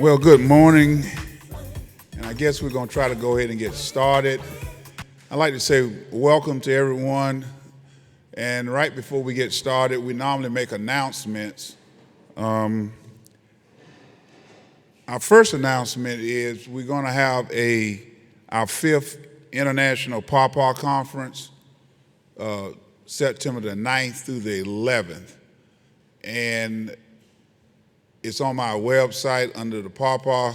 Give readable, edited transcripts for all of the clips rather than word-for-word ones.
Well, good morning, and I guess we're going to try to go ahead and get started. I'd like to say welcome to everyone, and right before we get started, we normally make announcements. Our first announcement is we're going to have our fifth International Pawpaw Conference, September the 9th through the 11th, and it's on my website under the Pawpaw.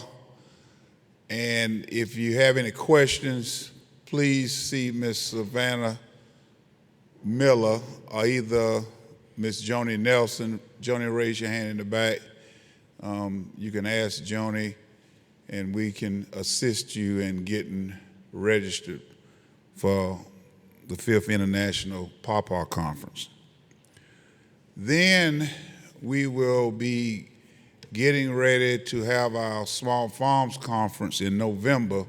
And if you have any questions, please see Miss Savannah Miller or either Miss Joni Nelson. Joni, raise your hand in the back. You can ask Joni, and we can assist you in getting registered for the 5th International Pawpaw Conference. Then we will be getting ready to have our Small Farms Conference in November.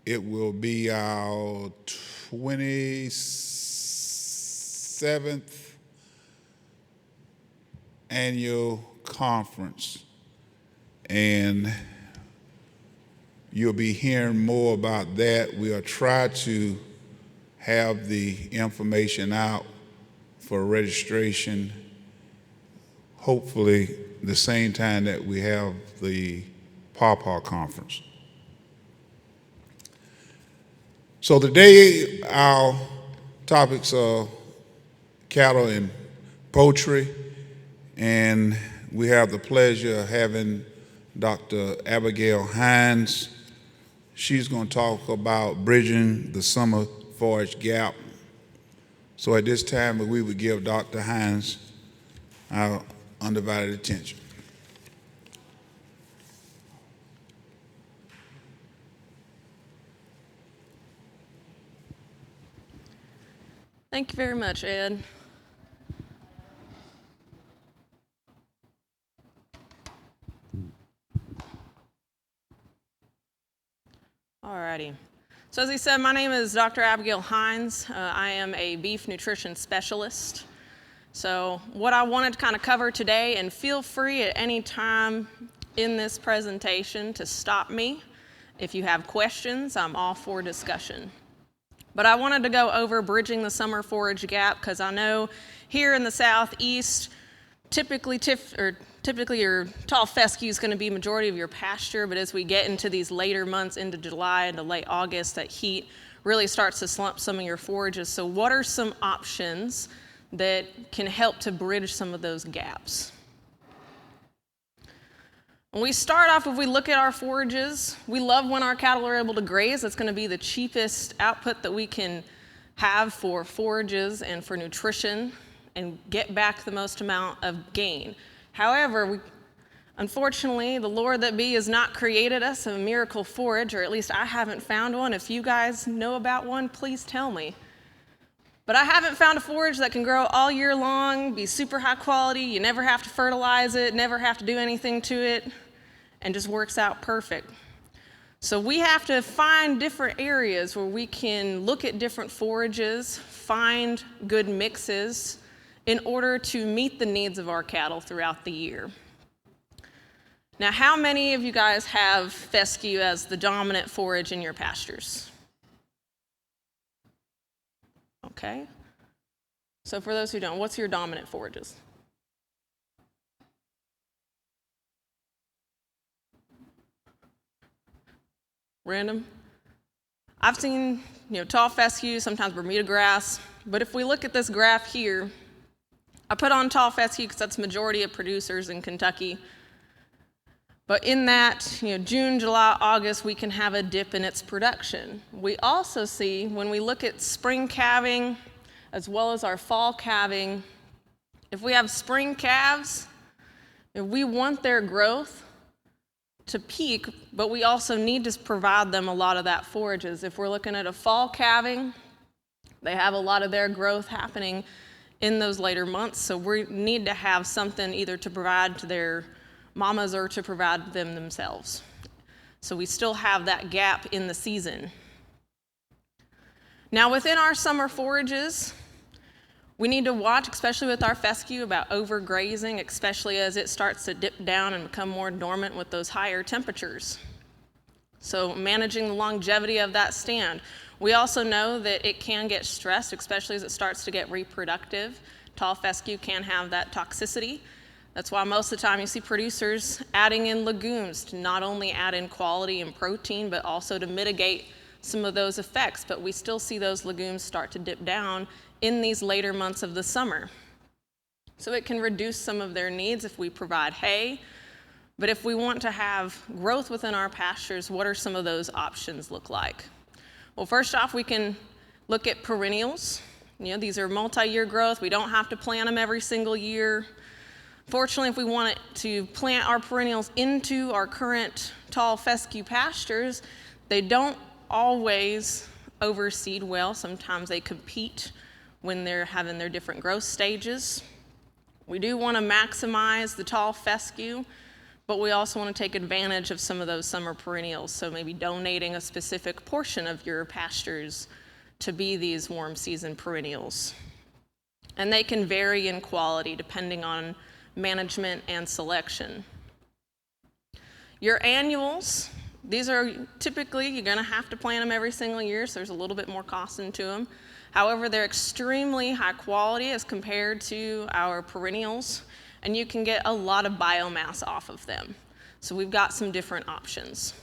It will be our 27th annual conference, and you'll be hearing more about that. We'll try to have the information out for registration hopefully the same time that we have the Pawpaw Conference. So today our topics are cattle and poultry, and we have the pleasure of having Dr. Abigail Hines. She's going to talk about bridging the summer forage gap. So at this time, we would give Dr. Hines our undivided attention. Thank you very much, Ed. Alrighty. So as he said, my name is Dr. Abigail Hines. I am a beef nutrition specialist. So what I wanted to kind of cover today, and feel free at any time in this presentation to stop me. If you have questions, I'm all for discussion. But I wanted to go over bridging the summer forage gap because I know here in the southeast, typically your tall fescue is going to be majority of your pasture, but as we get into these later months, into July into late August, that heat really starts to slump some of your forages. So what are some options that can help to bridge some of those gaps? When we start off, if we look at our forages, we love when our cattle are able to graze. That's going to be the cheapest output that we can have for forages and for nutrition and get back the most amount of gain. However, unfortunately, the Lord that be has not created us a miracle forage, or at least I haven't found one. If you guys know about one, please tell me. But I haven't found a forage that can grow all year long, be super high quality, you never have to fertilize it, never have to do anything to it, and just works out perfect. So we have to find different areas where we can look at different forages, find good mixes in order to meet the needs of our cattle throughout the year. Now, how many of you guys have fescue as the dominant forage in your pastures? Okay. So for those who don't, what's your dominant forages? Random? I've seen, tall fescue, sometimes Bermuda grass, but if we look at this graph here, I put on tall fescue because that's the majority of producers in Kentucky. But in that, June, July, August, we can have a dip in its production. We also see, when we look at spring calving, as well as our fall calving, if we have spring calves, if we want their growth to peak, but we also need to provide them a lot of that forages. If we're looking at a fall calving, they have a lot of their growth happening in those later months, so we need to have something either to provide to their mamas or to provide them themselves. So we still have that gap in the season. Now within our summer forages, We need to watch, especially with our fescue, about overgrazing, especially as it starts to dip down and become more dormant with those higher temperatures. So managing the longevity of that stand. We also know that it can get stressed, especially as it starts to get reproductive. Tall fescue can have that toxicity. That's why most of the time you see producers adding in legumes to not only add in quality and protein, but also to mitigate some of those effects. But we still see those legumes start to dip down in these later months of the summer. So it can reduce some of their needs if we provide hay. But if we want to have growth within our pastures, what are some of those options look like? Well, first off, we can look at perennials. These are multi-year growth. We don't have to plant them every single year. Fortunately, if we want to plant our perennials into our current tall fescue pastures, they don't always overseed well. Sometimes they compete when they're having their different growth stages. We do want to maximize the tall fescue, but we also want to take advantage of some of those summer perennials. So maybe donating a specific portion of your pastures to be these warm season perennials. And they can vary in quality depending on management and selection. Your annuals, these are typically, you're going to have to plant them every single year, so there's a little bit more cost into them. However, they're extremely high quality as compared to our perennials, and you can get a lot of biomass off of them. So we've got some different options.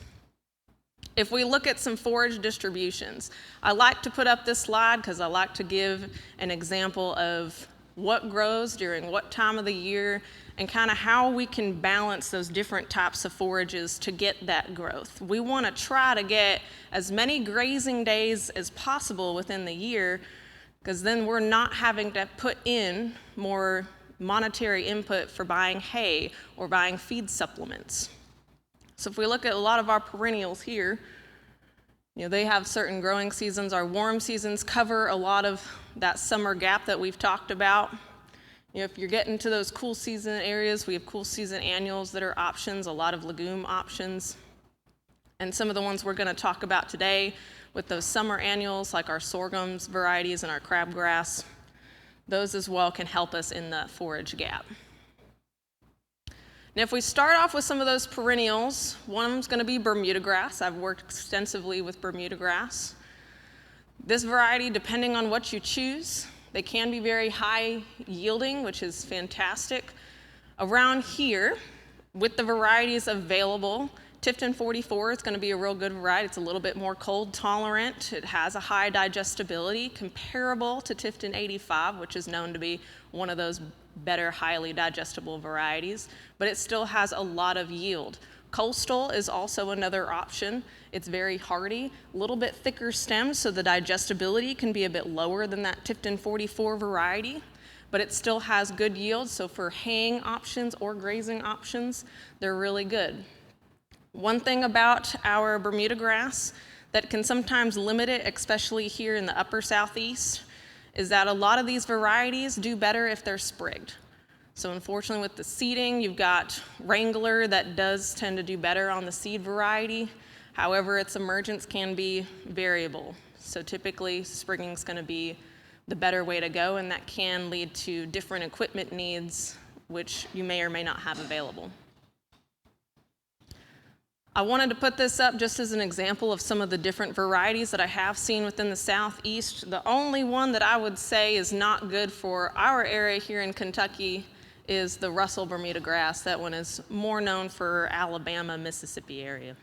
If we look at some forage distributions, I like to put up this slide because I like to give an example of what grows during what time of the year and kind of how we can balance those different types of forages to get that growth. We want to try to get as many grazing days as possible within the year, because then we're not having to put in more monetary input for buying hay or buying feed supplements. So if we look at a lot of our perennials here, they have certain growing seasons. Our warm seasons cover a lot of that summer gap that we've talked about. If you're getting to those cool season areas, we have cool season annuals that are options, a lot of legume options. And some of the ones we're going to talk about today with those summer annuals, like our sorghums varieties and our crabgrass, those as well can help us in the forage gap. Now, if we start off with some of those perennials, one of them is going to be Bermuda grass. I've worked extensively with Bermuda grass. This variety, depending on what you choose, they can be very high yielding, which is fantastic. Around here, with the varieties available, Tifton 44 is going to be a real good variety. It's a little bit more cold tolerant. It has a high digestibility, comparable to Tifton 85, which is known to be one of those better, highly digestible varieties, but it still has a lot of yield. Coastal is also another option. It's very hardy, a little bit thicker stems, so the digestibility can be a bit lower than that Tifton 44 variety, but it still has good yield, so for haying options or grazing options, they're really good. One thing about our Bermuda grass that can sometimes limit it, especially here in the upper southeast, is that a lot of these varieties do better if they're sprigged. So unfortunately with the seeding, you've got Wrangler that does tend to do better on the seed variety. However, its emergence can be variable. So typically sprigging is going to be the better way to go, and that can lead to different equipment needs, which you may or may not have available. I wanted to put this up just as an example of some of the different varieties that I have seen within the southeast. The only one that I would say is not good for our area here in Kentucky is the Russell Bermuda grass. That one is more known for Alabama, Mississippi area.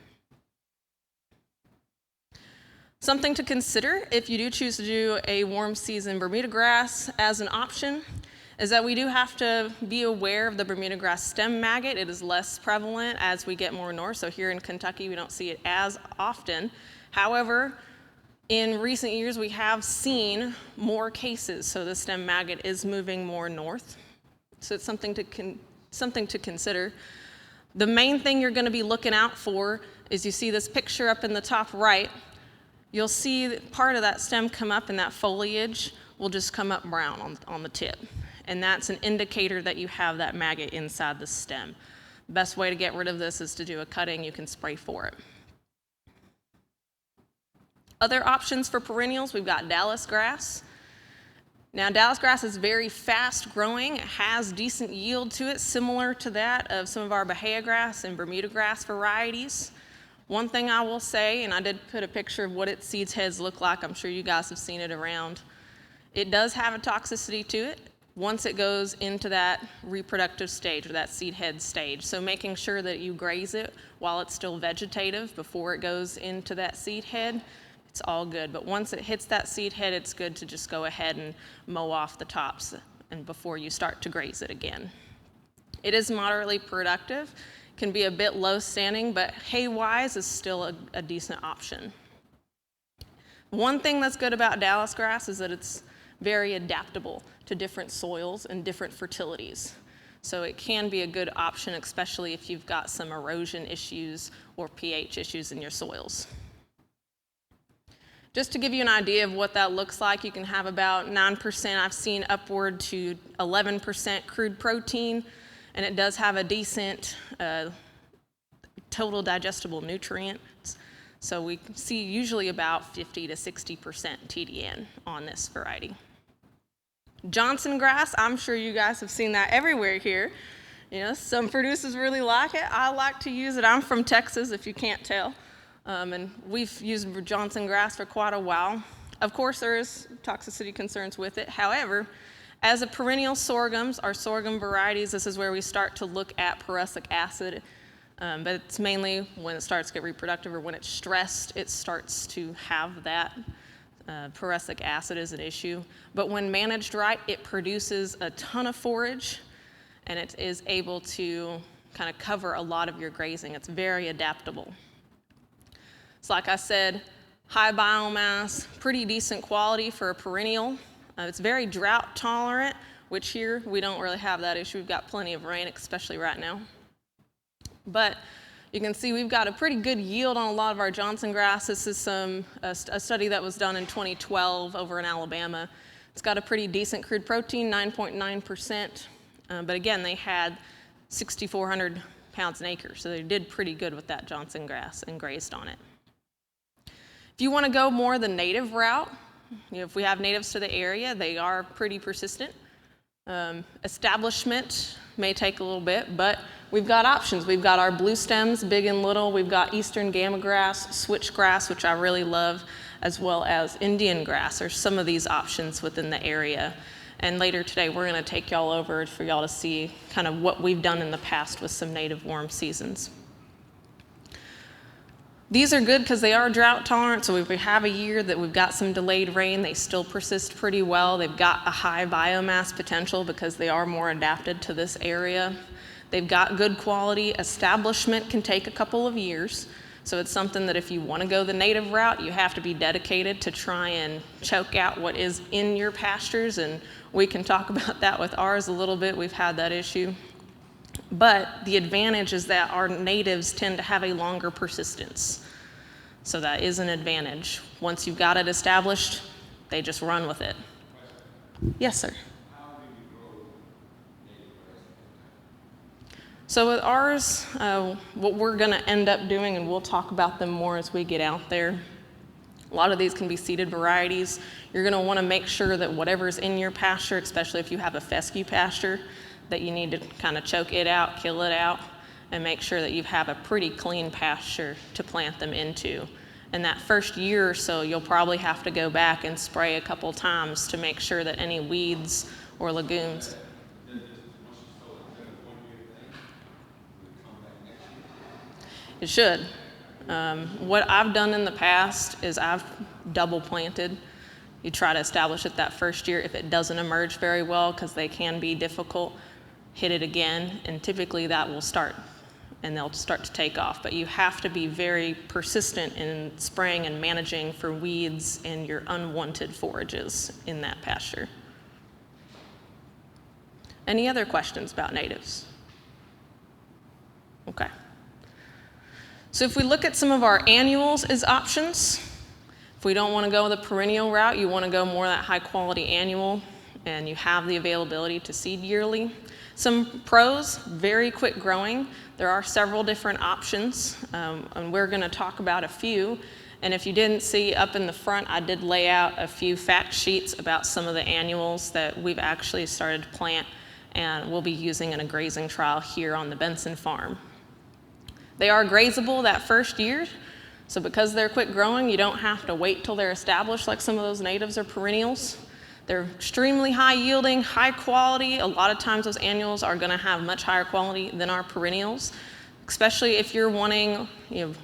Something to consider if you do choose to do a warm season Bermuda grass as an option is that we do have to be aware of the Bermuda grass stem maggot. It is less prevalent as we get more north, so here in Kentucky we don't see it as often. However, in recent years we have seen more cases, so the stem maggot is moving more north. So it's something to consider. The main thing you're going to be looking out for is you see this picture up in the top right. You'll see part of that stem come up and that foliage will just come up brown on the tip. And that's an indicator that you have that maggot inside the stem. The best way to get rid of this is to do a cutting. You can spray for it. Other options for perennials, we've got Dallas grass. Now, Dallas grass is very fast growing. It has decent yield to it, similar to that of some of our Bahia grass and Bermuda grass varieties. One thing I will say, and I did put a picture of what its seed heads look like. I'm sure you guys have seen it around. It does have a toxicity to it once it goes into that reproductive stage or that seed head stage. So making sure that you graze it while it's still vegetative before it goes into that seed head, it's all good. But once it hits that seed head, it's good to just go ahead and mow off the tops and before you start to graze it again. It is moderately productive, can be a bit low standing, but hay-wise is still a decent option. One thing that's good about Dallas grass is that it's very adaptable to different soils and different fertilities. So it can be a good option, especially if you've got some erosion issues or pH issues in your soils. Just to give you an idea of what that looks like, you can have about 9%, I've seen upward to 11% crude protein, and it does have a decent total digestible nutrients. So we see usually about 50 to 60% TDN on this variety. Johnson grass, I'm sure you guys have seen that everywhere here. You know, some producers really like it. I like to use it. I'm from Texas, if you can't tell. And we've used Johnson grass for quite a while. Of course, there is toxicity concerns with it. However, as a perennial sorghums, our sorghum varieties, this is where we start to look at prussic acid. But it's mainly when it starts to get reproductive or when it's stressed, it starts to have that. Prussic acid is an issue. But when managed right, it produces a ton of forage, and it is able to kind of cover a lot of your grazing. It's very adaptable. So like I said, high biomass, pretty decent quality for a perennial. It's very drought tolerant, which here we don't really have that issue. We've got plenty of rain, especially right now. But you can see we've got a pretty good yield on a lot of our Johnson grass. This is a study that was done in 2012 over in Alabama. It's got a pretty decent crude protein, 9.9%. But again, they had 6,400 pounds an acre, so they did pretty good with that Johnson grass and grazed on it. If you want to go more the native route, you know, if we have natives to the area, they are pretty persistent. Establishment may take a little bit, but we've got options. We've got our blue stems, big and little. We've got eastern gamma grass, switchgrass, which I really love, as well as Indian grass. There's some of these options within the area. And later today, we're going to take y'all over for y'all to see kind of what we've done in the past with some native warm seasons. These are good because they are drought tolerant, so if we have a year that we've got some delayed rain, they still persist pretty well. They've got a high biomass potential because they are more adapted to this area. They've got good quality. Establishment can take a couple of years, so it's something that if you want to go the native route, you have to be dedicated to try and choke out what is in your pastures, and we can talk about that with ours a little bit. We've had that issue. But the advantage is that our natives tend to have a longer persistence. So that is an advantage. Once you've got it established, they just run with it. Yes, sir. So with ours, what we're going to end up doing, and we'll talk about them more as we get out there, a lot of these can be seeded varieties. You're going to want to make sure that whatever's in your pasture, especially if you have a fescue pasture, that you need to kind of choke it out, kill it out, and make sure that you have a pretty clean pasture to plant them into. And that first year or so, you'll probably have to go back and spray a couple times to make sure that any weeds or legumes. It should. What I've done in the past is I've double planted. You try to establish it that first year. If it doesn't emerge very well, because they can be difficult, hit it again, and typically that will start, and they'll start to take off. But you have to be very persistent in spraying and managing for weeds and your unwanted forages in that pasture. Any other questions about natives? Okay. So if we look at some of our annuals as options, if we don't want to go the perennial route, you want to go more that high quality annual, and you have the availability to seed yearly. Some pros, very quick growing. There are several different options, and we're going to talk about a few. And if you didn't see up in the front, I did lay out a few fact sheets about some of the annuals that we've actually started to plant and we'll be using in a grazing trial here on the Benson farm. They are grazable that first year, so because they're quick growing, you don't have to wait till they're established like some of those natives or perennials. They're extremely high yielding, high quality. A lot of times those annuals are gonna have much higher quality than our perennials, especially if you're wanting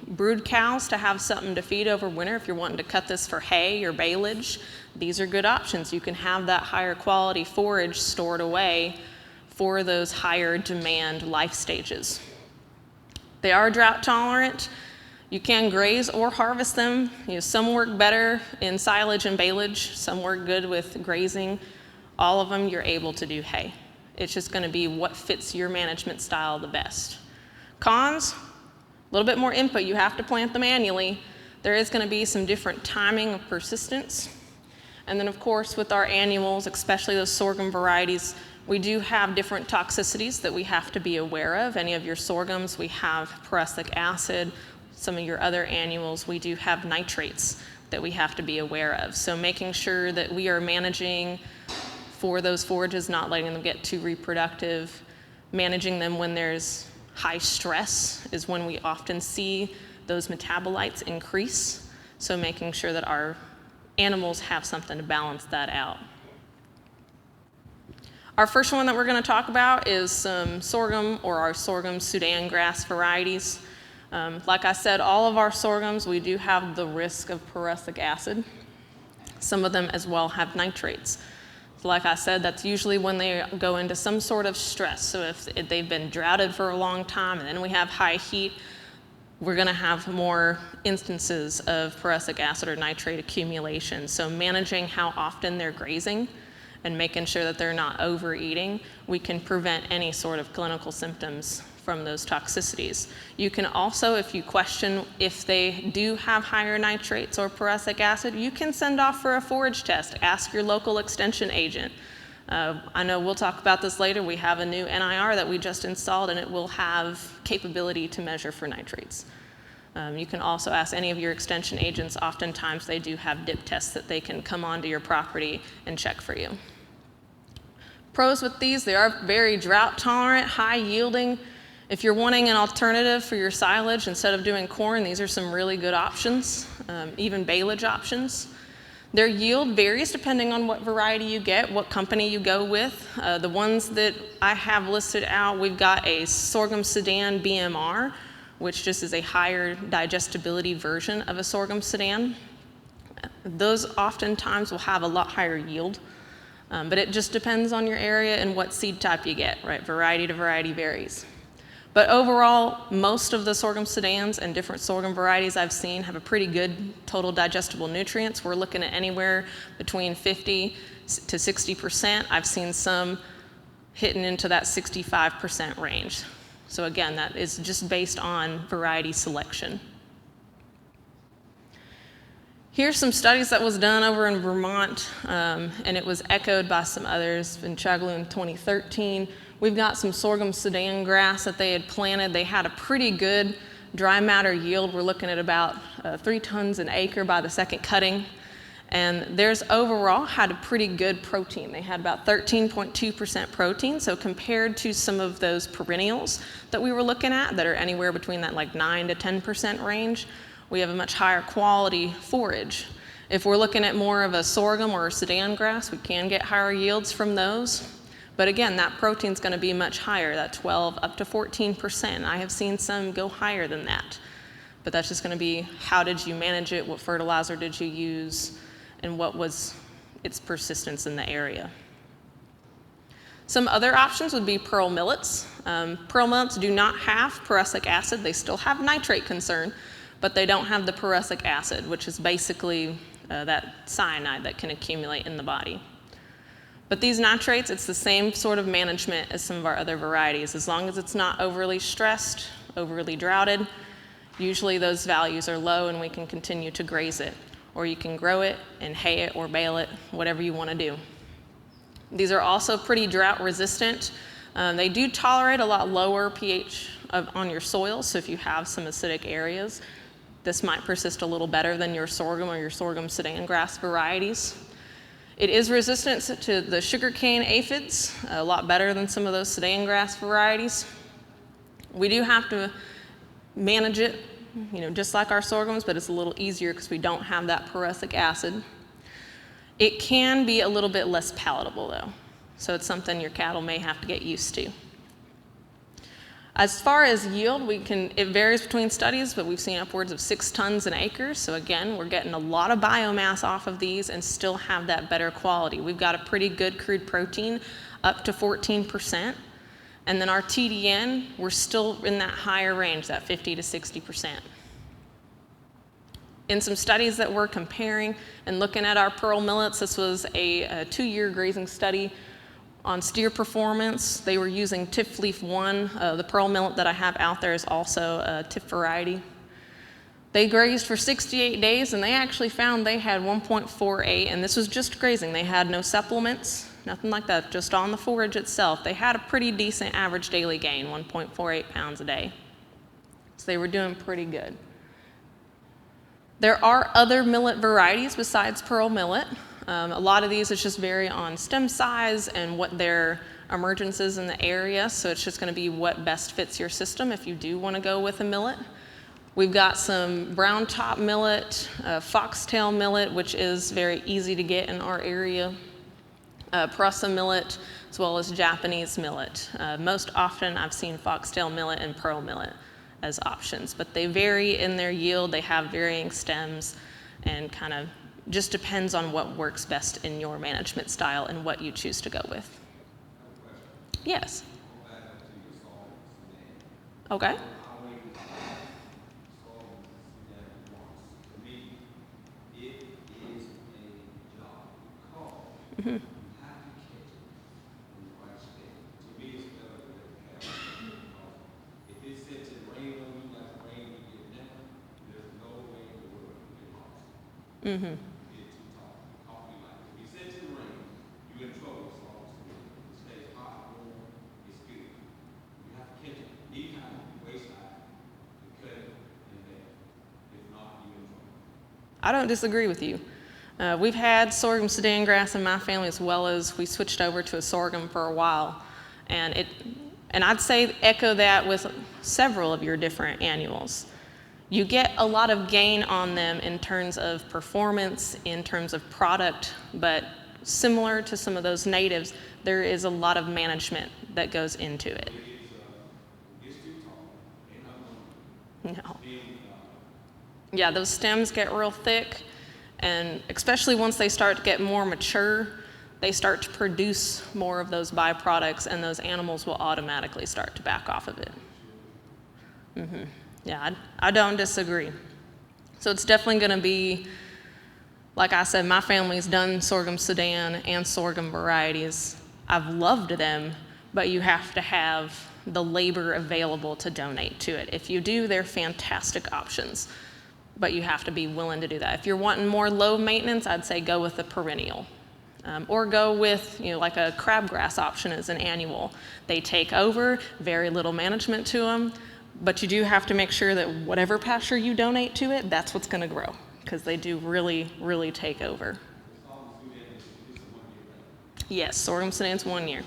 brood cows to have something to feed over winter. If you're wanting to cut this for hay or baleage, these are good options. You can have that higher quality forage stored away for those higher demand life stages. They are drought tolerant. You can graze or harvest them. Some work better in silage and baleage, some work good with grazing. All of them, you're able to do hay. It's just gonna be what fits your management style the best. Cons, a little bit more input. You have to plant them annually. There is gonna be some different timing of persistence. And then of course, with our annuals, especially those sorghum varieties, we do have different toxicities that we have to be aware of. Any of your sorghums, we have prussic acid. Some of your other annuals, we do have nitrates that we have to be aware of. So making sure that we are managing for those forages, not letting them get too reproductive, managing them when there's high stress is when we often see those metabolites increase. So making sure that our animals have something to balance that out. Our first one that we're going to talk about is some sorghum or our sorghum Sudan grass varieties. Like I said, all of our sorghums, we do have the risk of prussic acid. Some of them as well have nitrates. So like I said, that's usually when they go into some sort of stress. So if they've been droughted for a long time and then we have high heat, we're going to have more instances of prussic acid or nitrate accumulation. So managing how often they're grazing and making sure that they're not overeating, we can prevent any sort of clinical symptoms from those toxicities. You can also, if you question if they do have higher nitrates or prussic acid, you can send off for a forage test. Ask your local extension agent. I know we'll talk about this later. We have a new NIR that we just installed and it will have capability to measure for nitrates. You can also ask any of your extension agents. Oftentimes they do have dip tests that they can come onto your property and check for you. Pros with these, they are very drought tolerant, high yielding. If you're wanting an alternative for your silage instead of doing corn, these are some really good options, even baleage options. Their yield varies depending on what variety you get, what company you go with. The ones that I have listed out, we've got a sorghum Sudan BMR, which just is a higher digestibility version of a sorghum Sudan. Those oftentimes will have a lot higher yield, but it just depends on your area and what seed type you get, right? Variety to variety varies. But overall, most of the sorghum Sudans and different sorghum varieties I've seen have a pretty good total digestible nutrients. We're looking at anywhere between 50 to 60%. I've seen some hitting into that 65% range. So again, that is just based on variety selection. Here's some studies that was done over in Vermont, and it was echoed by some others in Chagalu in 2013. We've got some sorghum Sudan grass that they had planted. They had a pretty good dry matter yield. We're looking at about 3 tons an acre by the second cutting. And theirs overall had a pretty good protein. They had about 13.2% protein. So compared to some of those perennials that we were looking at that are anywhere between that like 9 to 10% range, we have a much higher quality forage. If we're looking at more of a sorghum or a Sudan grass, we can get higher yields from those. But again, that protein's gonna be much higher, that 12 up to 14%. I have seen some go higher than that. But that's just gonna be how did you manage it, what fertilizer did you use, and what was its persistence in the area. Some other options would be pearl millets. Pearl millets do not have prussic acid. They still have nitrate concern, but they don't have the prussic acid, which is basically that cyanide that can accumulate in the body. But these nitrates, it's the same sort of management as some of our other varieties. As long as it's not overly stressed, overly droughted, usually those values are low and we can continue to graze it. Or you can grow it and hay it or bale it, whatever you want to do. These are also pretty drought resistant. They do tolerate a lot lower pH on your soil, so if you have some acidic areas, This might persist a little better than your sorghum or your sorghum Sudan grass varieties. It is resistant to the sugarcane aphids, a lot better than some of those Sudan grass varieties. We do have to manage it, just like our sorghums, but it's a little easier because we don't have that prussic acid. It can be a little bit less palatable though, so it's something your cattle may have to get used to. As far as yield, it varies between studies, but we've seen upwards of 6 tons an acre. So again, we're getting a lot of biomass off of these and still have that better quality. We've got a pretty good crude protein, up to 14%. And then our TDN, we're still in that higher range, that 50 to 60%. In some studies that we're comparing and looking at our pearl millets, this was a 2-year grazing study on steer performance. They were using TIF Leaf 1. The pearl millet that I have out there is also a TIF variety. They grazed for 68 days and they actually found they had 1.48, and this was just grazing. They had no supplements, nothing like that, just on the forage itself. They had a pretty decent average daily gain, 1.48 pounds a day. So they were doing pretty good. There are other millet varieties besides pearl millet. A lot of these just vary on stem size and what their emergence is in the area, so it's just going to be what best fits your system if you do want to go with a millet. We've got some brown top millet, foxtail millet, which is very easy to get in our area, Prussa millet, as well as Japanese millet. Most often I've seen foxtail millet and pearl millet as options, but they vary in their yield, they have varying stems, and kind of just depends on what works best in your management style and what you choose to go with. Yes. Okay. Mm-hmm. Mm-hmm. I don't disagree with you. We've had sorghum Sudan grass in my family, as well as we switched over to a sorghum for a while. And I'd say echo that with several of your different annuals. You get a lot of gain on them in terms of performance, in terms of product, but similar to some of those natives, there is a lot of management that goes into it. No. Yeah, those stems get real thick, and especially once they start to get more mature, they start to produce more of those byproducts, and those animals will automatically start to back off of it. Mm-hmm. Yeah, I don't disagree. So it's definitely going to be, like I said, my family's done sorghum Sudan and sorghum varieties. I've loved them, but you have to have the labor available to donate to it. If you do, they're fantastic options, but you have to be willing to do that. If you're wanting more low maintenance, I'd say go with the perennial. Or go with, like a crabgrass option as an annual. They take over, very little management to them, but you do have to make sure that whatever pasture you donate to it, that's what's going to grow, because they do really, really take over. Yes, sorghum Sudan's 1 year.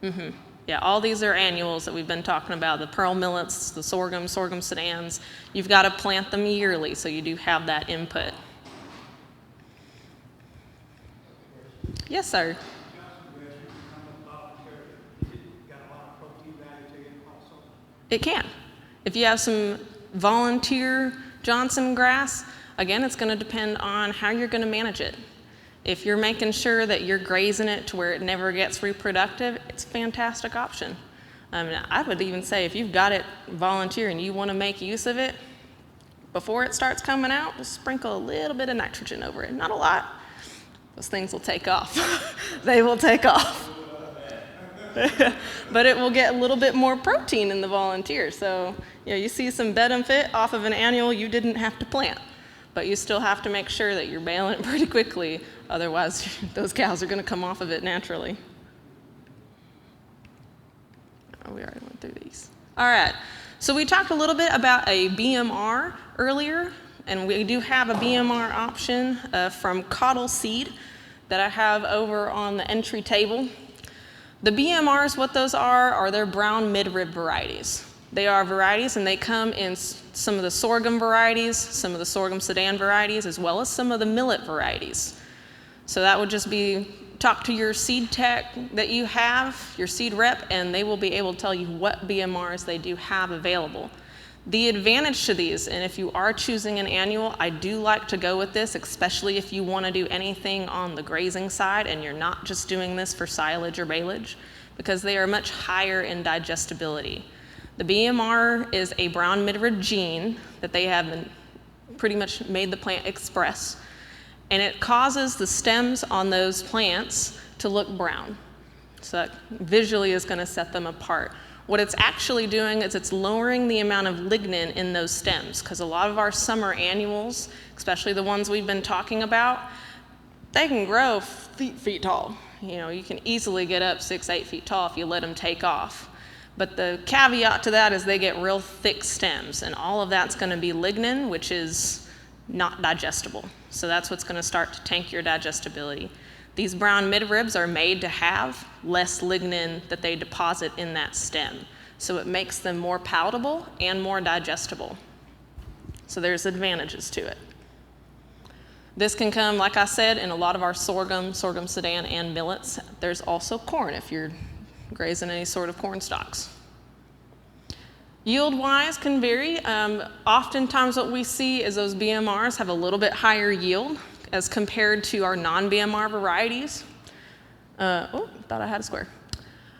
Mm-hmm. Yeah, all these are annuals that we've been talking about, the pearl millets, the sorghum Sudans. You've got to plant them yearly, so you do have that input. Yes, sir. It can. If you have some volunteer Johnson grass, again, it's going to depend on how you're going to manage it. If you're making sure that you're grazing it to where it never gets reproductive, it's a fantastic option. I would even say if you've got it volunteer and you want to make use of it, before it starts coming out, just sprinkle a little bit of nitrogen over it. Not a lot. Those things will take off. They will take off. But it will get a little bit more protein in the volunteer. So you see some benefit off of an annual you didn't have to plant. But you still have to make sure that you're bailing it pretty quickly. Otherwise, those cows are going to come off of it naturally. Oh, we already went through these. All right. So we talked a little bit about a BMR earlier, and we do have a BMR option from Cottle Seed that I have over on the entry table. The BMRs, what those are their brown midrib varieties. They are varieties, and they come in some of the sorghum varieties, some of the sorghum Sudan varieties, as well as some of the millet varieties. So that would just be, talk to your seed tech that you have, your seed rep, and they will be able to tell you what BMRs they do have available. The advantage to these, and if you are choosing an annual, I do like to go with this, especially if you want to do anything on the grazing side and you're not just doing this for silage or baleage, because they are much higher in digestibility. The BMR is a brown midrib gene that they have pretty much made the plant express, and it causes the stems on those plants to look brown. So that visually is going to set them apart. What it's actually doing is it's lowering the amount of lignin in those stems, because a lot of our summer annuals, especially the ones we've been talking about, they can grow feet tall. You know, you can easily get up 6-8 feet tall if you let them take off. But the caveat to that is they get real thick stems, and all of that's going to be lignin, which is not digestible. So that's what's going to start to tank your digestibility. These brown midribs are made to have less lignin that they deposit in that stem. So it makes them more palatable and more digestible. So there's advantages to it. This can come, like I said, in a lot of our sorghum Sudan, and millets. There's also corn if you're grazing any sort of corn stalks. Yield-wise can vary. Oftentimes what we see is those BMRs have a little bit higher yield as compared to our non-BMR varieties. Thought I had a square.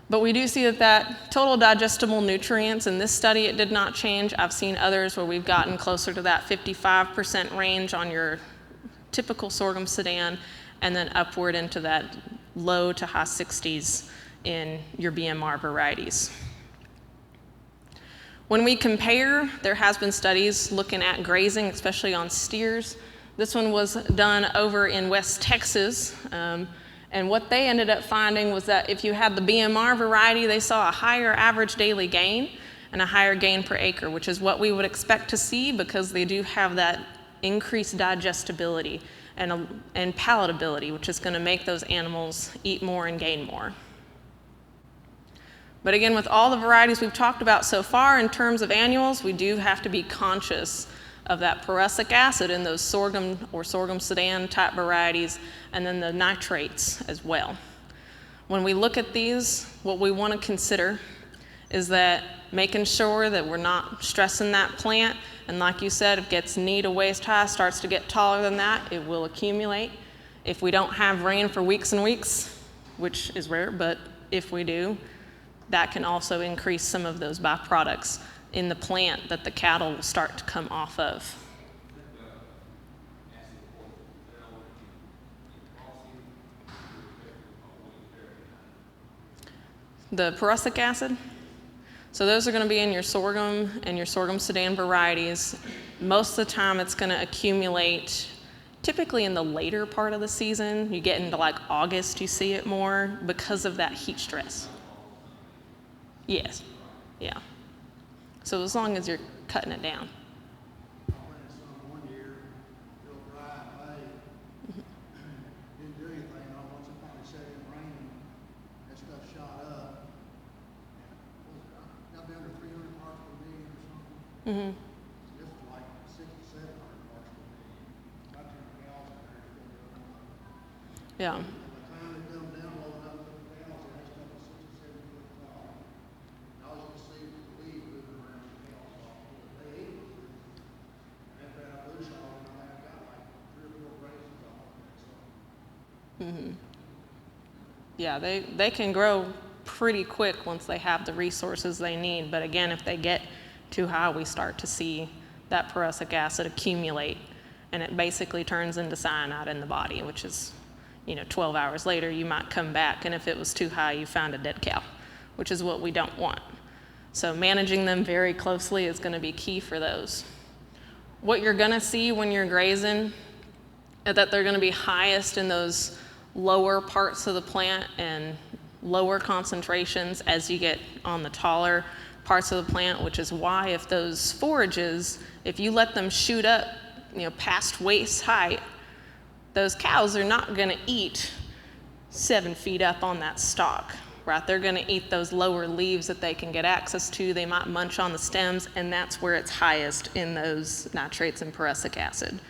But we do see that total digestible nutrients, in this study it did not change. I've seen others where we've gotten closer to that 55% range on your typical sorghum Sudan, and then upward into that low to high 60s in your BMR varieties. When we compare, there has been studies looking at grazing, especially on steers. This one was done over in West Texas, and what they ended up finding was that if you had the BMR variety, they saw a higher average daily gain and a higher gain per acre, which is what we would expect to see because they do have that increased digestibility and palatability, which is going to make those animals eat more and gain more. But again, with all the varieties we've talked about so far in terms of annuals, we do have to be conscious of that prussic acid in those sorghum or sorghum Sudan type varieties, and then the nitrates as well. When we look at these, what we want to consider is that making sure that we're not stressing that plant, and like you said, if it gets knee to waist high, starts to get taller than that, it will accumulate. If we don't have rain for weeks and weeks, which is rare, but if we do, that can also increase some of those byproducts in the plant that the cattle will start to come off of. The prussic acid, so those are going to be in your sorghum and your sorghum Sudan varieties. Most of the time it's going to accumulate typically in the later part of the season. You get into like August, you see it more because of that heat stress. Yes, yeah. So as long as you're cutting it down. I planted some one year, real dry in May. Didn't do anything. All once upon a second rain, that stuff shot up. Got down to 300 parts per million or something. This was like 600 to 700 parts per million. About 200 gallons in there. Yeah. By the time it comes down low enough to the gallons, that stuff was 60 to 70 foot tall. And all you can see was the leaves moving around the gallons off. They ate it. And after that, I blew shot, and I got like 3 or 4 raisins off of it. So. Yeah, they can grow pretty quick once they have the resources they need. But again, if they get too high, we start to see that prussic acid accumulate, and it basically turns into cyanide in the body, which is, 12 hours later, you might come back, and if it was too high, you found a dead cow, which is what we don't want. So managing them very closely is going to be key for those. What you're going to see when you're grazing is that they're going to be highest in those lower parts of the plant and lower concentrations as you get on the taller parts of the plant, which is why if those forages, If you let them shoot up, past waist height, those cows are not going to eat 7 feet up on that stalk, right? They're going to eat those lower leaves that they can get access to. They might munch on the stems, and that's where it's highest in those nitrates and prussic acid.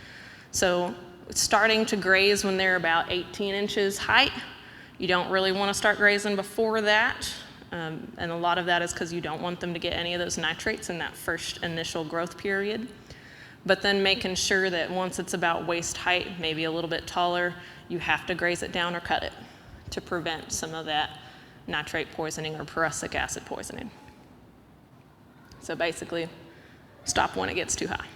So starting to graze when they're about 18 inches height, you don't really want to start grazing before that. And a lot of that is because you don't want them to get any of those nitrates in that first initial growth period. But then making sure that once it's about waist height, maybe a little bit taller, you have to graze it down or cut it to prevent some of that nitrate poisoning or prussic acid poisoning. So basically, stop when it gets too high.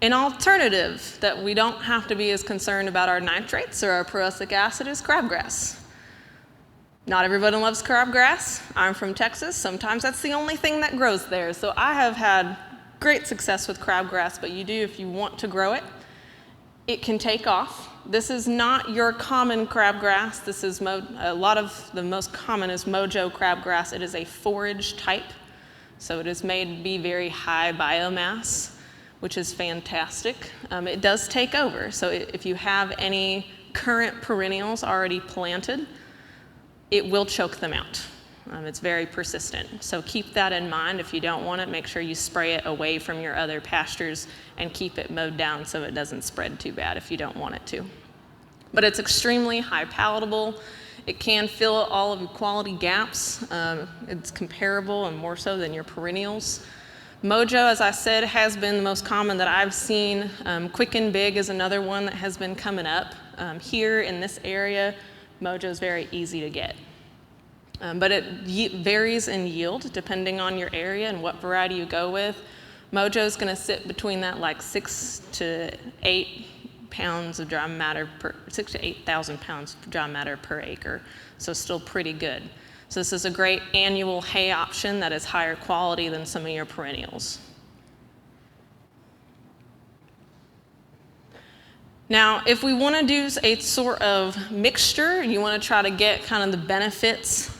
An alternative that we don't have to be as concerned about our nitrates or our prussic acid is crabgrass. Not everybody loves crabgrass. I'm from Texas. Sometimes that's the only thing that grows there. So I have had great success with crabgrass, but you do if you want to grow it. It can take off. This is not your common crabgrass. This is a lot of the most common is mojo crabgrass. It is a forage type, so it is made to be very high biomass, which is fantastic. It does take over. So if you have any current perennials already planted, it will choke them out. It's very persistent. So keep that in mind. If you don't want it, make sure you spray it away from your other pastures and keep it mowed down so it doesn't spread too bad if you don't want it to. But it's extremely high palatable. It can fill all of your quality gaps. It's comparable and more so than your perennials. Mojo, as I said, has been the most common that I've seen. Quick and Big is another one that has been coming up. Here in this area, Mojo is very easy to get. But it varies in yield depending on your area and what variety you go with. Mojo is going to sit between that like 6 to 8 pounds of dry matter 6 to 8,000 pounds of dry matter per acre. So still pretty good. So this is a great annual hay option that is higher quality than some of your perennials. Now, if we want to do a sort of mixture, you want to try to get kind of the benefits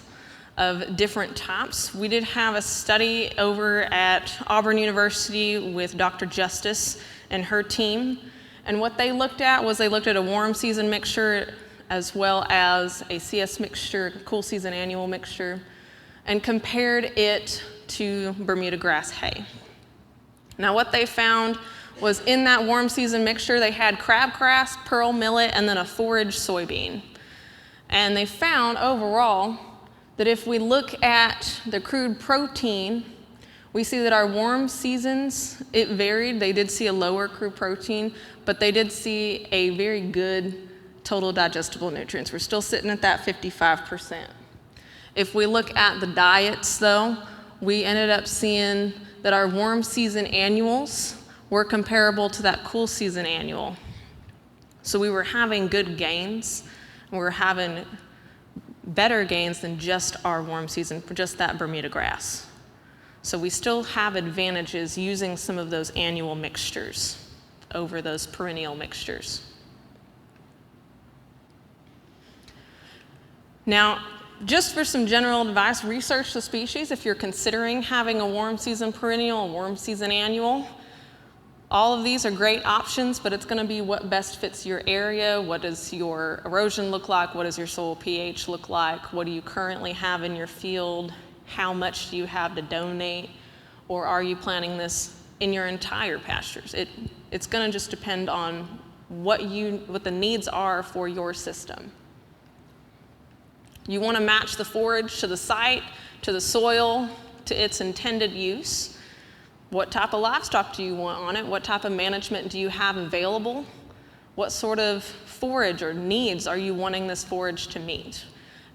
of different types. We did have a study over at Auburn University with Dr. Justice and her team. And what they looked at was they looked at a warm season mixture as well as a CS mixture, cool season annual mixture, and compared it to Bermuda grass hay. Now what they found was in that warm season mixture, they had crabgrass, pearl millet, and then a forage soybean. And they found overall that if we look at the crude protein, we see that our warm seasons, it varied. They did see a lower crude protein, but they did see a very good total digestible nutrients. We're still sitting at that 55%. If we look at the diets though, we ended up seeing that our warm season annuals were comparable to that cool season annual. So we were having good gains, and we were having better gains than just our warm season, for just that Bermuda grass. So we still have advantages using some of those annual mixtures over those perennial mixtures. Now, just for some general advice, research the species if you're considering having a warm season perennial, a warm season annual. All of these are great options, but it's going to be what best fits your area. What does your erosion look like? What does your soil pH look like? What do you currently have in your field? How much do you have to donate? Or are you planting this in your entire pastures? It's going to just depend on what the needs are for your system. You want to match the forage to the site, to the soil, to its intended use. What type of livestock do you want on it? What type of management do you have available? What sort of forage or needs are you wanting this forage to meet?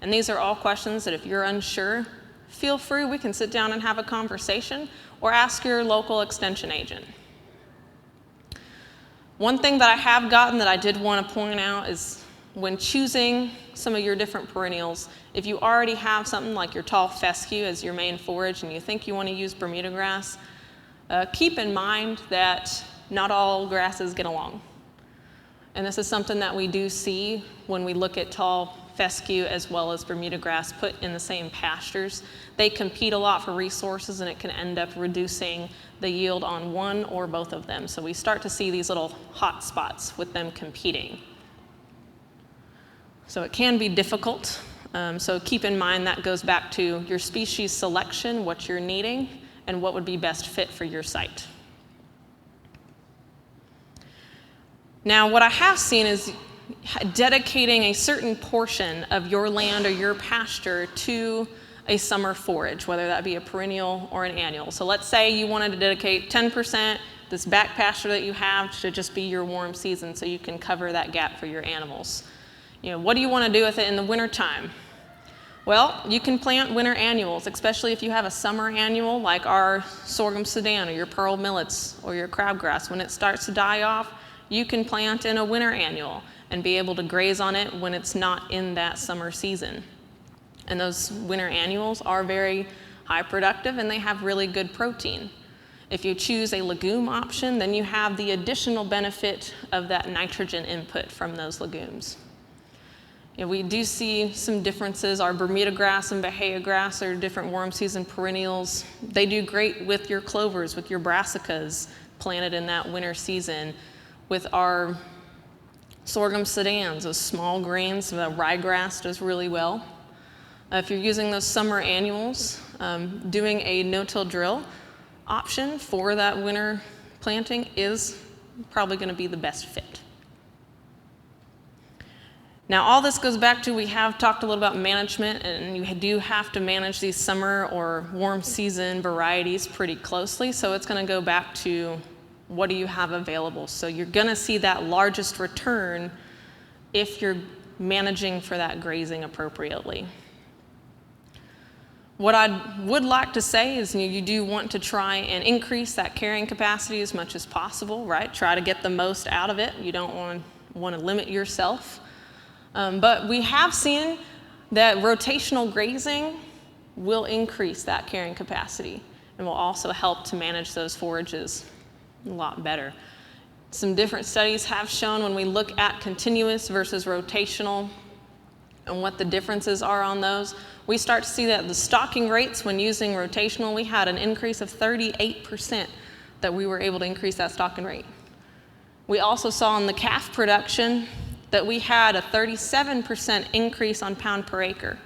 And these are all questions that if you're unsure, feel free, we can sit down and have a conversation or ask your local extension agent. One thing that I have gotten that I did want to point out is when choosing some of your different perennials, if you already have something like your tall fescue as your main forage and you think you want to use Bermuda grass, keep in mind that not all grasses get along. And this is something that we do see when we look at tall fescue as well as Bermuda grass put in the same pastures. They compete a lot for resources and it can end up reducing the yield on one or both of them. So we start to see these little hot spots with them competing. So it can be difficult. So keep in mind that goes back to your species selection, what you're needing, and what would be best fit for your site. Now, what I have seen is dedicating a certain portion of your land or your pasture to a summer forage, whether that be a perennial or an annual. So let's say you wanted to dedicate 10%, this back pasture that you have, to just be your warm season so you can cover that gap for your animals. What do you want to do with it in the wintertime? Well, you can plant winter annuals, especially if you have a summer annual like our sorghum Sudan or your pearl millets or your crabgrass. When it starts to die off, you can plant in a winter annual and be able to graze on it when it's not in that summer season. And those winter annuals are very high productive and they have really good protein. If you choose a legume option, then you have the additional benefit of that nitrogen input from those legumes. We do see some differences. Our Bermuda grass and Bahia grass are different warm season perennials. They do great with your clovers, with your brassicas planted in that winter season. With our sorghum Sudans, those small grains, the ryegrass does really well. If you're using those summer annuals, doing a no-till drill option for that winter planting is probably going to be the best fit. Now, all this goes back to, we have talked a little about management, and you do have to manage these summer or warm season varieties pretty closely. So it's going to go back to, what do you have available? So you're going to see that largest return if you're managing for that grazing appropriately. What I would like to say is you do want to try and increase that carrying capacity as much as possible, right? Try to get the most out of it. You don't want to limit yourself. But we have seen that rotational grazing will increase that carrying capacity and will also help to manage those forages a lot better. Some different studies have shown when we look at continuous versus rotational and what the differences are on those, we start to see that the stocking rates when using rotational, we had an increase of 38% that we were able to increase that stocking rate. We also saw in the calf production that we had a 37% increase on pound per acre.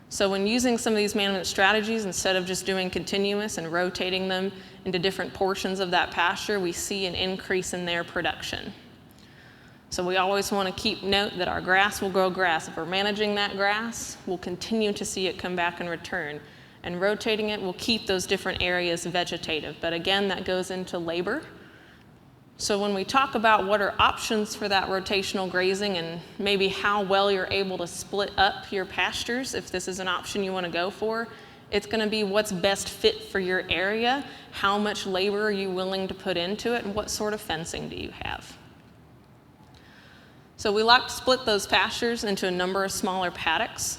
So when using some of these management strategies, instead of just doing continuous and rotating them into different portions of that pasture, we see an increase in their production. So we always want to keep note that our grass will grow grass. If we're managing that grass, we'll continue to see it come back in return. And rotating it will keep those different areas vegetative. But again, that goes into labor. So when we talk about what are options for that rotational grazing and maybe how well you're able to split up your pastures, if this is an option you want to go for, it's going to be what's best fit for your area, how much labor are you willing to put into it, and what sort of fencing do you have. So we like to split those pastures into a number of smaller paddocks.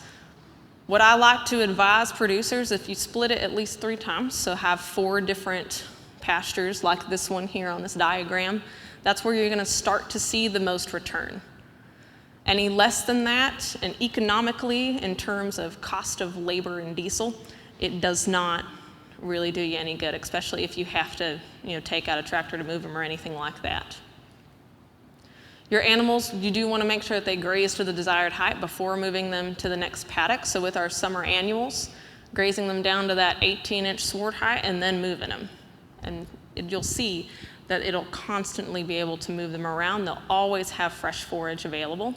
What I like to advise producers, if you split it at least 3 times, so have 4 different pastures like this one here on this diagram, that's where you're going to start to see the most return. Any less than that, and economically in terms of cost of labor and diesel, it does not really do you any good, especially if you have to take out a tractor to move them or anything like that. Your animals, you do want to make sure that they graze to the desired height before moving them to the next paddock. So with our summer annuals, grazing them down to that 18-inch sward height and then moving them. And you'll see that it'll constantly be able to move them around. They'll always have fresh forage available.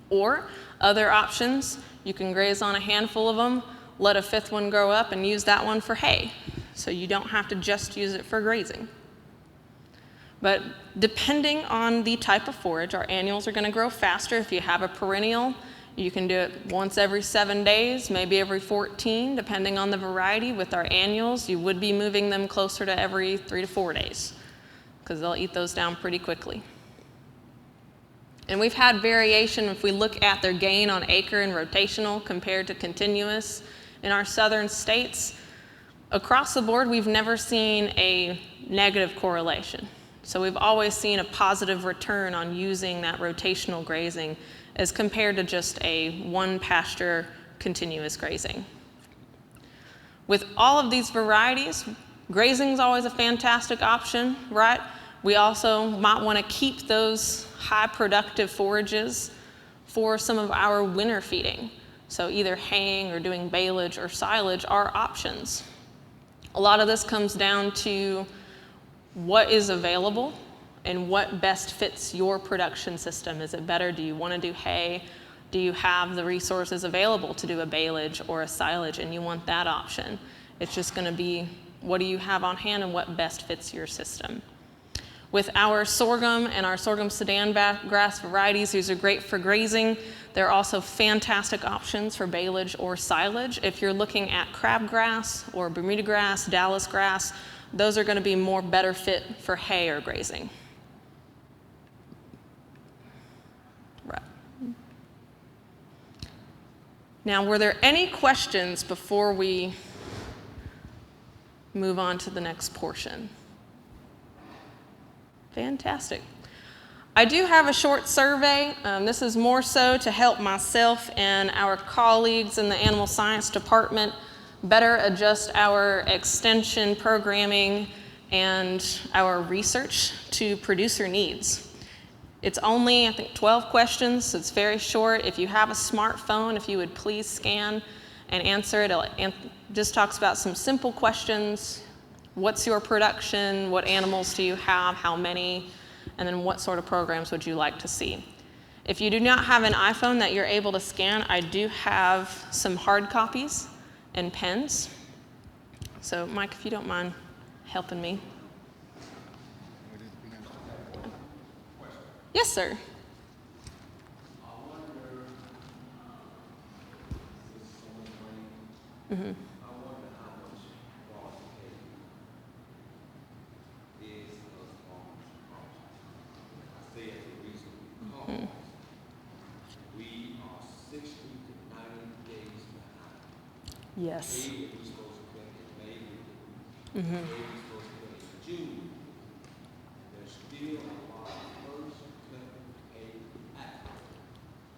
Or other options, you can graze on a handful of them, let a 5th one grow up and use that one for hay. So you don't have to just use it for grazing. But depending on the type of forage, our annuals are going to grow faster. If you have a perennial, you can do it once every 7 days, maybe every 14, depending on the variety. With our annuals, you would be moving them closer to every 3 to 4 days because they'll eat those down pretty quickly. And we've had variation if we look at their gain on acre and rotational compared to continuous in our southern states. Across the board, we've never seen a negative correlation. So we've always seen a positive return on using that rotational grazing as compared to just a one pasture continuous grazing. With all of these varieties, Grazing is always a fantastic option, right? We also might want to keep those high productive forages for some of our winter feeding. So either haying or doing baleage or silage are options. A lot of this comes down to what is available and what best fits your production system. Is it better? Do you want to do hay? Do you have the resources available to do a baleage or a silage and you want that option? It's just going to be what do you have on hand and what best fits your system. With our sorghum and our sorghum Sudan grass varieties, these are great for grazing. They're also fantastic options for baleage or silage. If you're looking at crabgrass or Bermuda grass, Dallas grass, those are going to be more better fit for hay or grazing. Right. Now, were there any questions before we move on to the next portion? Fantastic. I do have a short survey. This is more so to help myself and our colleagues in the animal science department better adjust our extension programming and our research to producer needs. It's only, I think, 12 questions, so it's very short. If you have a smartphone, if you would please scan and answer it. It just talks about some simple questions. What's your production? What animals do you have? How many? And then what sort of programs would you like to see? If you do not have an iPhone that you're able to scan, I do have some hard copies and pens. So Mike, if you don't mind helping me. Yes, sir. Mm-hmm. Yes. Mm-hmm.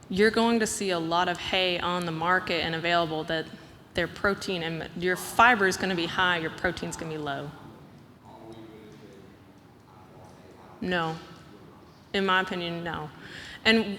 You're going to see a lot of hay on the market and available that their protein and your fiber is going to be high, your protein's going to be low. No. In my opinion, no. And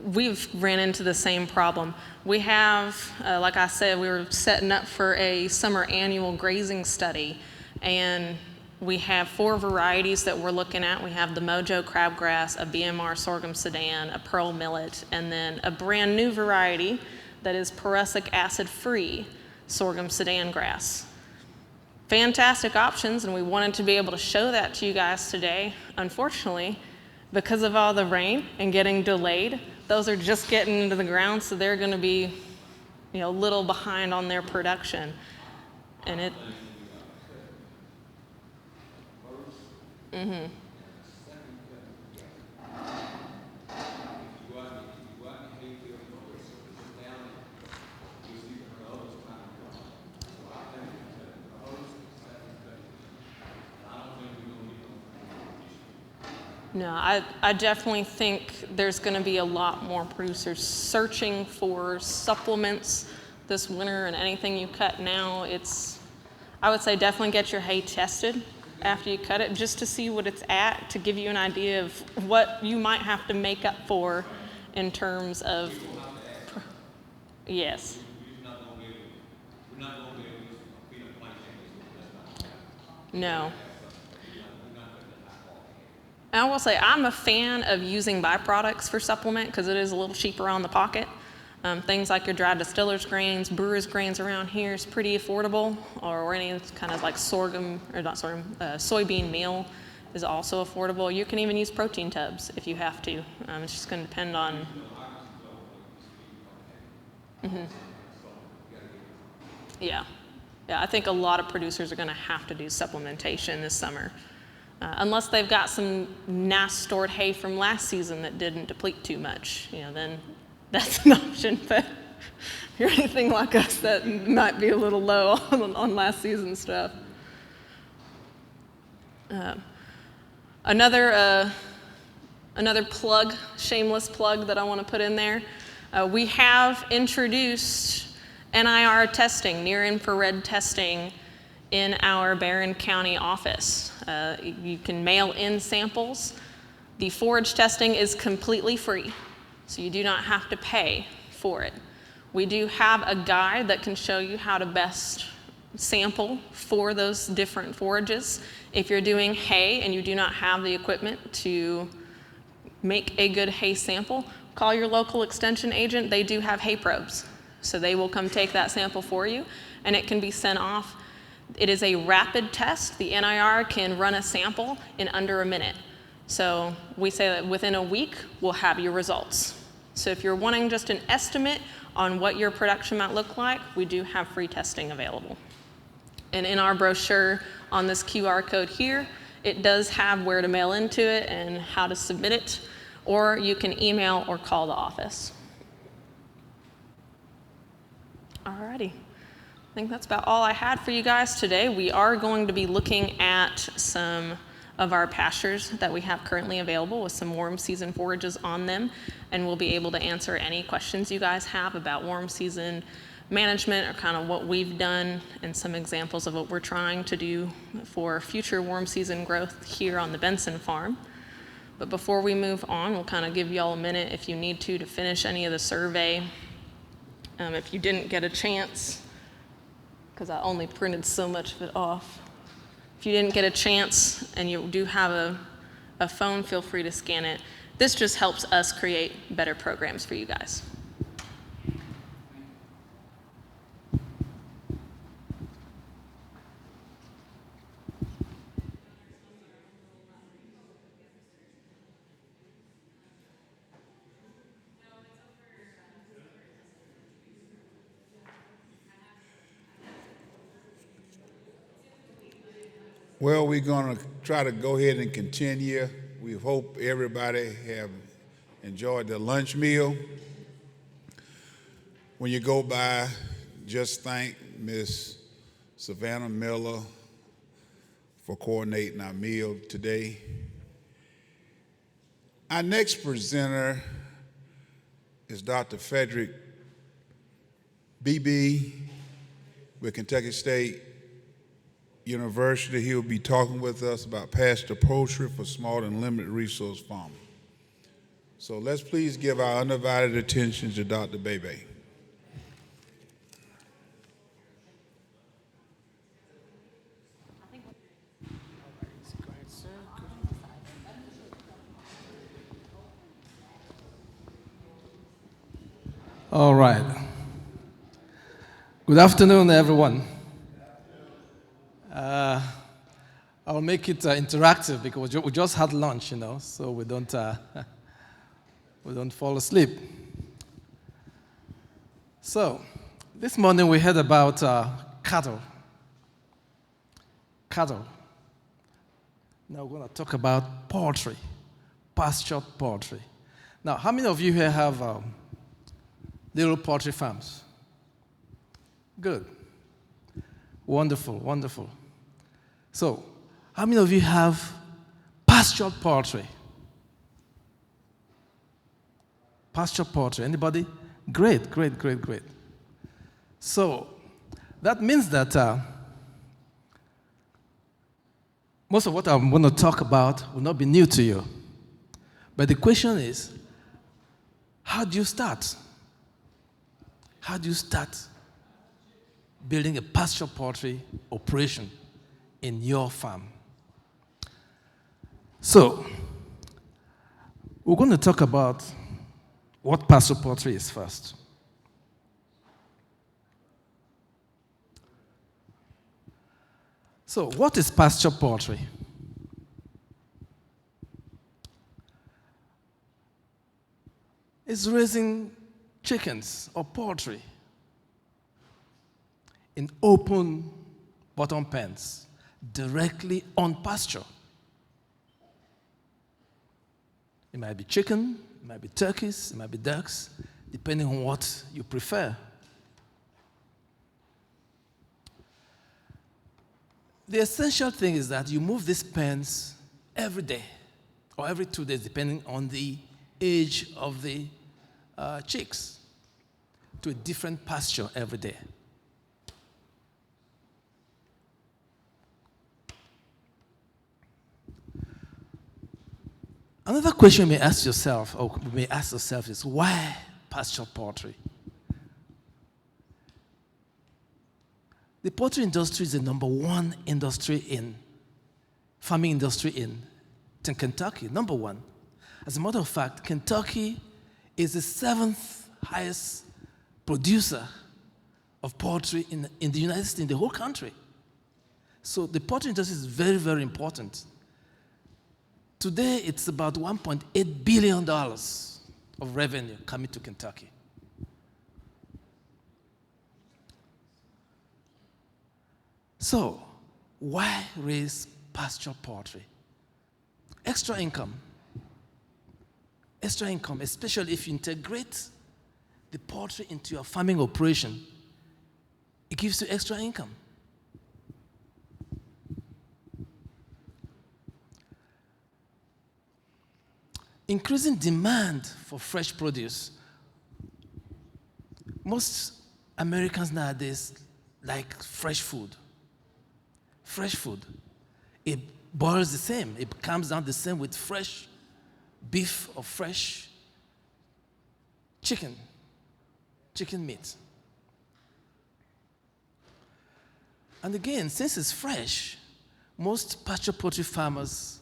we've ran into the same problem. We have, like I said, we were setting up for a summer annual grazing study, and we have 4 varieties that we're looking at. We have the Mojo crabgrass, a BMR sorghum Sudan, a pearl millet, and then a brand new variety that is prussic acid-free sorghum Sudan grass. Fantastic options, and we wanted to be able to show that to you guys today. Unfortunately, because of all the rain and getting delayed, those are just getting into the ground, so they're going to be, a little behind on their production. And it. Mm-hmm. No, I definitely think there's going to be a lot more producers searching for supplements this winter, and anything you cut now, I would say definitely get your hay tested after you cut it just to see what it's at, to give you an idea of what you might have to make up for in terms of, yes. No. And I will say I'm a fan of using byproducts for supplement because it is a little cheaper on the pocket. Things like your dried distiller's grains, brewer's grains around here is pretty affordable, or any kind of like soybean meal is also affordable. You can even use protein tubs if you have to. It's just going to depend on. Mm-hmm. Yeah, I think a lot of producers are going to have to do supplementation this summer. Unless they've got some nice stored hay from last season that didn't deplete too much, then that's an option. But if you're anything like us, that might be a little low on last season's stuff. Another plug, shameless plug that I want to put in there. We have introduced NIR testing, near infrared testing, in our Barron County office. You can mail in samples. The forage testing is completely free, so you do not have to pay for it. We do have a guide that can show you how to best sample for those different forages. If you're doing hay and you do not have the equipment to make a good hay sample, call your local extension agent. They do have hay probes, so they will come take that sample for you, and it can be sent off. It is a rapid test. The NIR can run a sample in under a minute. So we say that within a week, we'll have your results. So if you're wanting just an estimate on what your production might look like, we do have free testing available. And in our brochure on this QR code here, it does have where to mail into it and how to submit it, or you can email or call the office. Alrighty. I think that's about all I had for you guys today. We are going to be looking at some of our pastures that we have currently available with some warm season forages on them, and we'll be able to answer any questions you guys have about warm season management or kind of what we've done and some examples of what we're trying to do for future warm season growth here on the Benson farm. But before we move on, we'll kind of give y'all a minute if you need to finish any of the survey. If you didn't get a chance, because I only printed so much of it off. If you didn't get a chance and you do have a phone, feel free to scan it. This just helps us create better programs for you guys. Well, we're going to try to go ahead and continue. We hope everybody have enjoyed the lunch meal. When you go by, just thank Miss Savannah Miller for coordinating our meal today. Our next presenter is Dr. Frederick Beebe with Kentucky State University. He'll be talking with us about pasture poultry for small and limited resource farmers. So let's please give our undivided attention to Dr. Beebe. All right. Good afternoon, everyone. I'll make it interactive because we just had lunch, so we don't fall asleep. So, this morning we heard about cattle. Now we're going to talk about poultry, pastured poultry. Now, how many of you here have little poultry farms? Good. Wonderful, wonderful. So, how many of you have pastured poultry? Pastured poultry. Anybody? Great, great, great, great. So, that means that most of what I'm going to talk about will not be new to you. But the question is, how do you start? How do you start building a pasture poultry operation in your farm? So, we're going to talk about what pasture poultry is first. So, what is pasture poultry? It's raising chickens or poultry in open bottom pens directly on pasture. It might be chicken, it might be turkeys, it might be ducks, depending on what you prefer. The essential thing is that you move these pens every day or every 2 days, depending on the age of the chicks, to a different pasture every day. Another question you may ask yourself, or you may ask yourself, is why pastured poultry? The poultry industry is the number one farming industry in Kentucky, number one. As a matter of fact, Kentucky is the seventh highest producer of poultry in the United States, in the whole country. So the poultry industry is very, very important. Today, it's about $1.8 billion of revenue coming to Kentucky. So, why raise pastured poultry? Extra income. Extra income, especially if you integrate the poultry into your farming operation, it gives you extra income. Increasing demand for fresh produce. Most Americans nowadays like fresh food. Fresh food. It boils the same. It comes down the same with fresh beef or fresh chicken meat. And again, since it's fresh, most pasture poultry farmers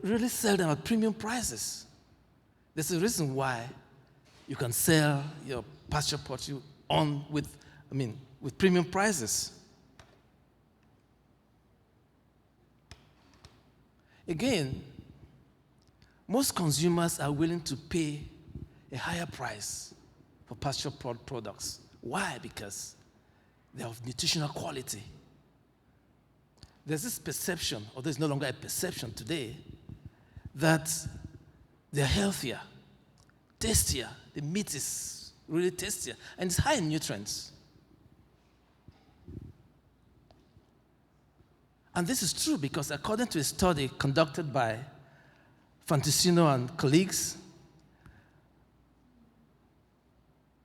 really sell them at premium prices. There's a reason why you can sell your pasture poultry with premium prices. Again, most consumers are willing to pay a higher price for pasture products. Why? Because they're of nutritional quality. There's this perception, or there's no longer a perception today, that they're healthier, tastier. The meat is really tastier, and it's high in nutrients. And this is true because according to a study conducted by Fanticino and colleagues,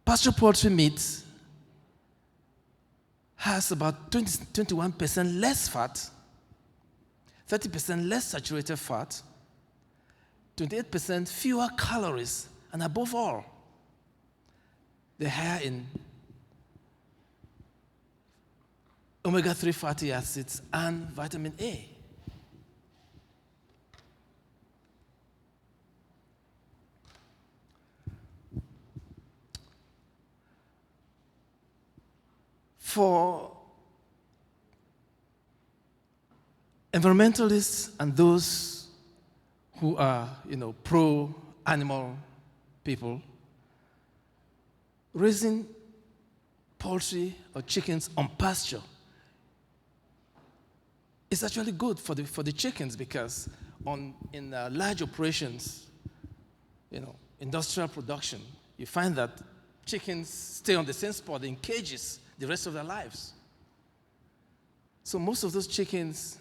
pasture poultry meat has about 21% less fat, 30% less saturated fat, 28% fewer calories, and above all, they're higher in omega-3 fatty acids and vitamin A. For environmentalists and those who are, pro-animal people, raising poultry or chickens on pasture is actually good for the chickens because in large operations, industrial production, you find that chickens stay on the same spot in cages the rest of their lives. So most of those chickens,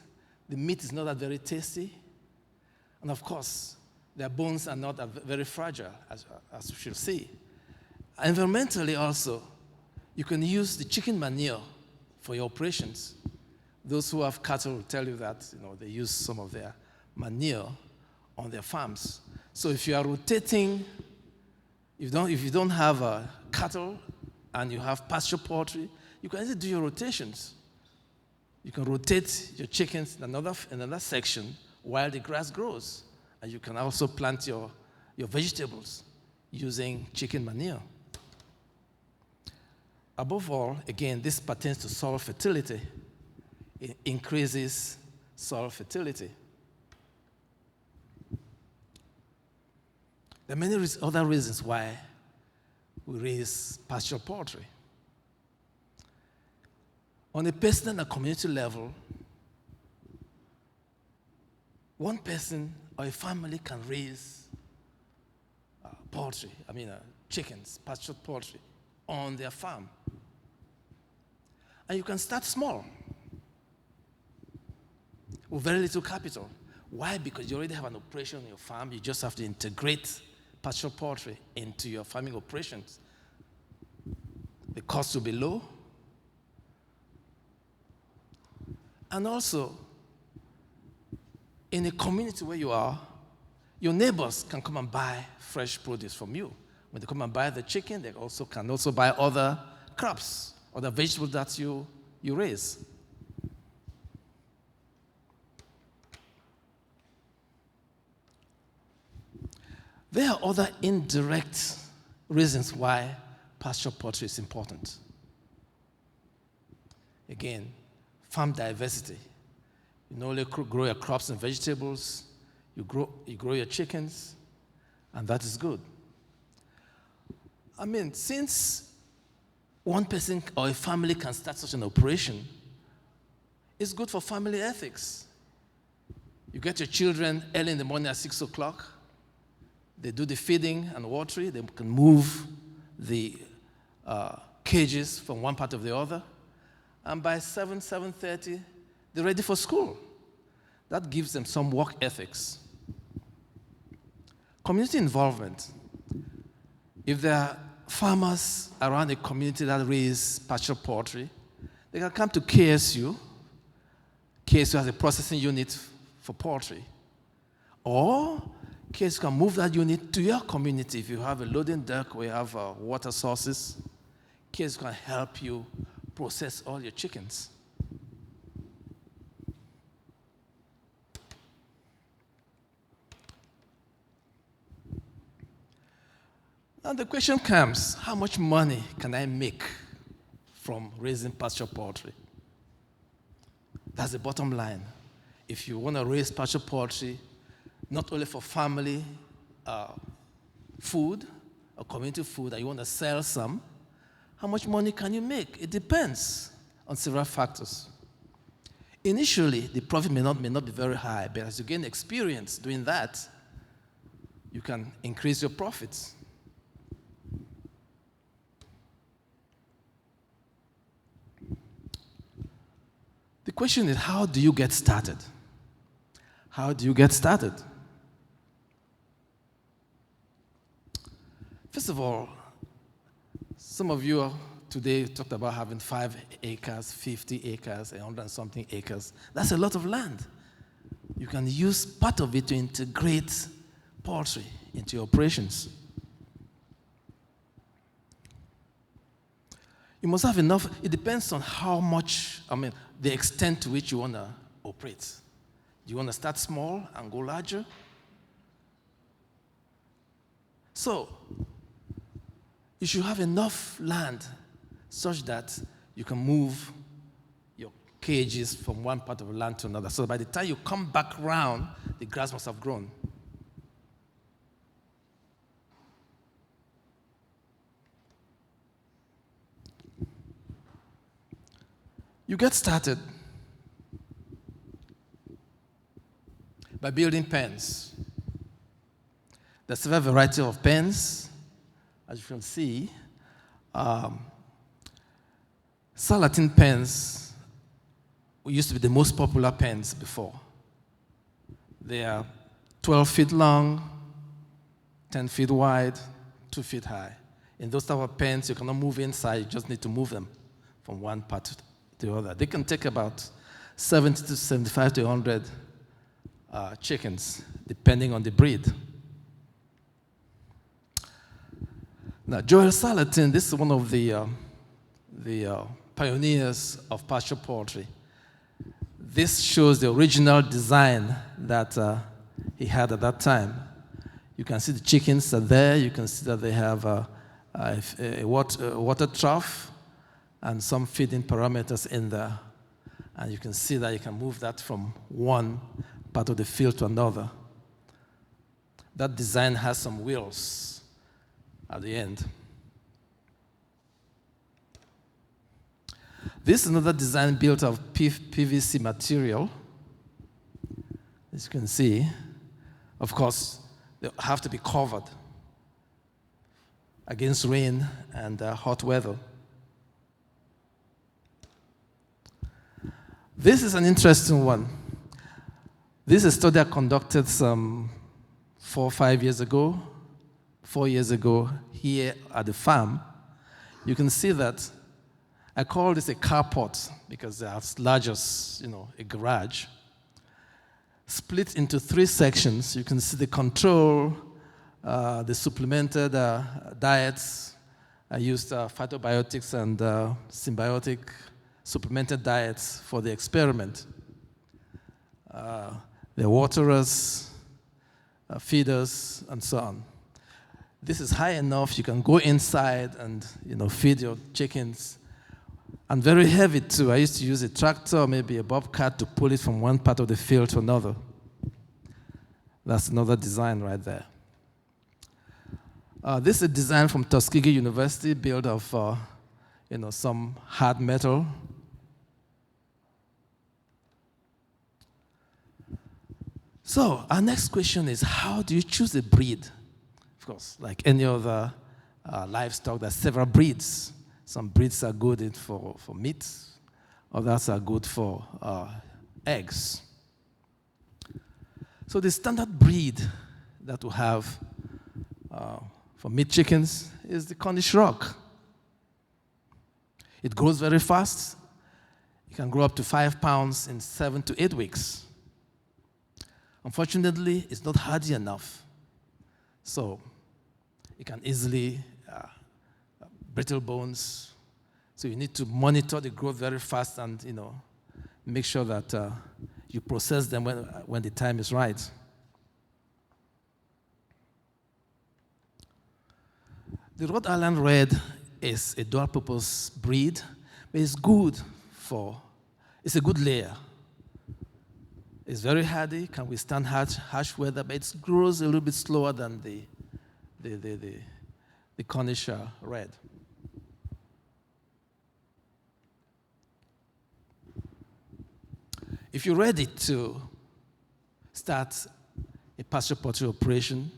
the meat is not that very tasty. And of course, their bones are not very fragile, as you should see. Environmentally also, you can use the chicken manure for your operations. Those who have cattle will tell you that they use some of their manure on their farms. So if you are rotating, if you don't have cattle and you have pasture poultry, you can easily do your rotations. You can rotate your chickens in another section while the grass grows. And you can also plant your vegetables using chicken manure. Above all, again, this pertains to soil fertility. It increases soil fertility. There are many other reasons why we raise pasture poultry. On a personal and community level, one person or a family can raise chickens, pastured poultry, on their farm. And you can start small with very little capital. Why? Because you already have an operation on your farm. You just have to integrate pastured poultry into your farming operations. The cost will be low. And also, in a community where you are, your neighbors can come and buy fresh produce from you. When they come and buy the chicken, they can also buy other crops, other vegetables that you raise. There are other indirect reasons why pasture poultry is important. Again, farm diversity. You not only grow your crops and vegetables, you grow your chickens, and that is good. I mean, since one person or a family can start such an operation, it's good for family ethics. You get your children early in the morning at 6 o'clock, they do the feeding and watering, they can move the cages from one part of the other, and by 7:30, they're ready for school. That gives them some work ethics. Community involvement. If there are farmers around the community that raise pasture poultry, they can come to KSU. KSU has a processing unit for poultry. Or KSU can move that unit to your community. If you have a loading dock or you have water sources, KSU can help you process all your chickens. Now the question comes, how much money can I make from raising pasture poultry? That's the bottom line. If you want to raise pasture poultry, not only for family food or community food, and you want to sell some, how much money can you make? It depends on several factors. Initially, the profit may not be very high, but as you gain experience doing that, you can increase your profits. The question is, how do you get started? How do you get started? First of all, some of you today talked about having 5 acres, 50 acres, 100 and something acres. That's a lot of land. You can use part of it to integrate poultry into your operations. You must have enough. It depends on how much, the extent to which you want to operate. Do you want to start small and go larger? So, you should have enough land such that you can move your cages from one part of the land to another. So by the time you come back around, the grass must have grown. You get started by building pens. There's several varieties of pens, as you can see. Salatin pens used to be the most popular pens before. They are 12 feet long, 10 feet wide, 2 feet high. In those type of pens, you cannot move inside, you just need to move them from one part to the other. They can take about 70 to 75 to 100 chickens, depending on the breed. Now, Joel Salatin, this is one of the pioneers of pasture poultry. This shows the original design that he had at that time. You can see the chickens are there. You can see that they have a water trough and some feeding parameters in there. And you can see that you can move that from one part of the field to another. That design has some wheels at the end. This is another design built of PVC material. As you can see, of course, they have to be covered against rain and hot weather. This is an interesting one. This is a study I conducted some 4 years ago here at the farm. You can see that I call this a carport because they are as large as, a garage. split into 3 sections. You can see the control, the supplemented diets. I used phytobiotics and symbiotic supplemented diets for the experiment. The waterers, feeders, and so on. This is high enough you can go inside and feed your chickens. And very heavy too. I used to use a tractor or maybe a bobcat to pull it from one part of the field to another. That's another design right there. This is a design from Tuskegee University, built of some hard metal. So our next question is, how do you choose a breed? Of course, like any other livestock, there are several breeds. Some breeds are good for meat, others are good for eggs. So the standard breed that we have for meat chickens is the Cornish Rock. It grows very fast. It can grow up to 5 pounds in 7 to 8 weeks. Unfortunately, it's not hardy enough. So it can easily brittle bones. So you need to monitor the growth very fast and make sure that you process them when the time is right. The Rhode Island Red is a dual-purpose breed, but it's a good layer. It's very hardy, can withstand harsh weather, but it grows a little bit slower than the Cornish Red. If you're ready to start a pasture poultry operation,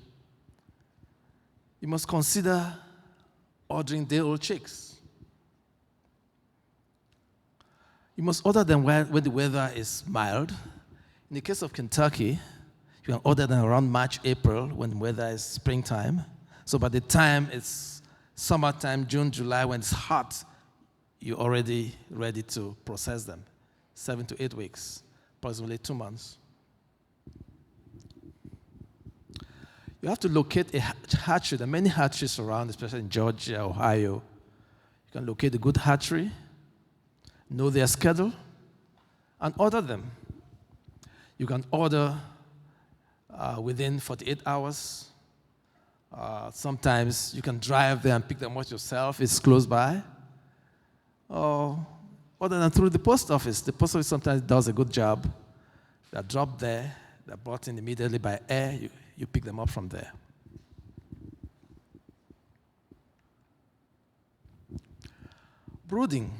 you must consider ordering day-old chicks. You must order them when the weather is mild. In the case of Kentucky, you can order them around March, April, when the weather is springtime. So by the time it's summertime, June, July, when it's hot, you're already ready to process them. 7 to 8 weeks, approximately 2 months. You have to locate a hatchery. There are many hatcheries around, especially in Georgia, Ohio. You can locate a good hatchery, know their schedule, and order them. You can order within 48 hours. Sometimes you can drive there and pick them up yourself. It's close by. Or order them through the post office. The post office sometimes does a good job. They're dropped there. They're brought in immediately by air. You pick them up from there. Brooding.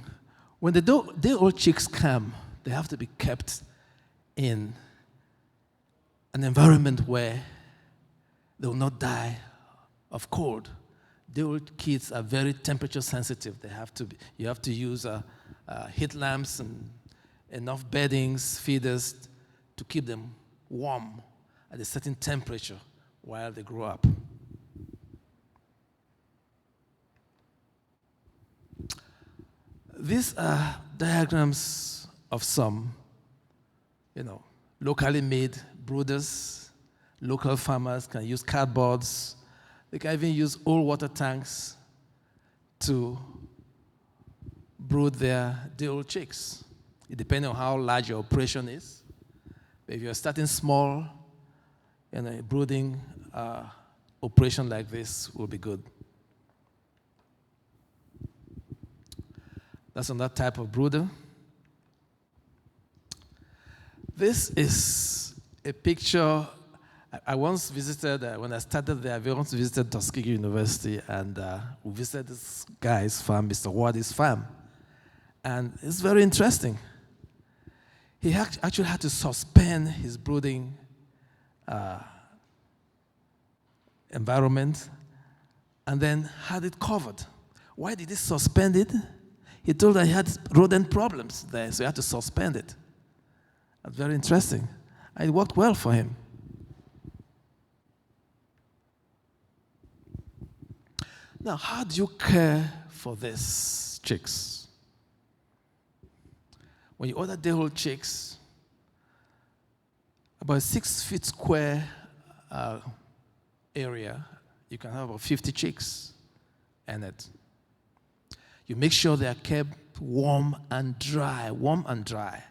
When the day-old chicks come, they have to be kept in an environment where they will not die of cold. Day-old kids are very temperature sensitive. You have to use heat lamps and enough beddings, feeders to keep them warm at a certain temperature while they grow up. These are diagrams of some, locally made brooders. Local farmers can use cardboards. They can even use old water tanks to brood their day-old chicks. It depends on how large your operation is. But if you're starting small, a brooding operation like this will be good. That's another type of brooder. This is a picture. I once visited, when I started there, I once visited Tuskegee University, and we visited this guy's farm, Mr. Waddy's farm. And it's very interesting. He actually had to suspend his brooding environment and then had it covered. Why did he suspend it? He told that he had rodent problems there, so he had to suspend it. That's very interesting. And it worked well for him. Now, how do you care for these chicks? When you order day-old chicks, about 6 feet square area, you can have about 50 chicks in it. You make sure they are kept warm and dry, warm and dry.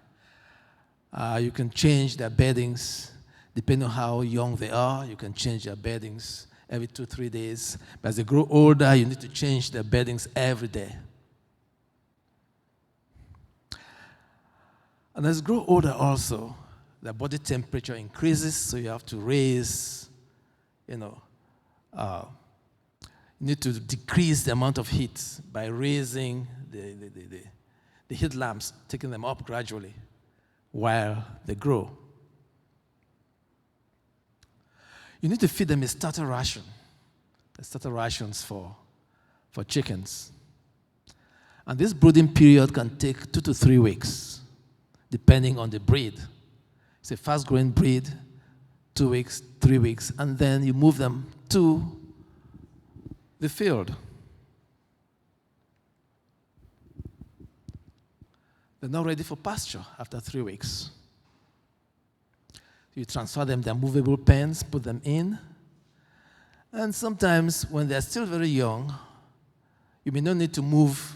You can change their beddings depending on how young they are. You can change their beddings every 2-3 days. But as they grow older, you need to change their beddings every day. And as they grow older also, their body temperature increases, so you have to raise, you need to decrease the amount of heat by raising the heat lamps, taking them up gradually while they grow. You need to feed them a starter ration. The starter rations for chickens. And this brooding period can take 2 to 3 weeks, depending on the breed. It's a fast-growing breed, 2 weeks, 3 weeks, and then you move them to the field. They're not ready for pasture after 3 weeks. You transfer them their movable pens, put them in, and sometimes when they're still very young, you may not need to move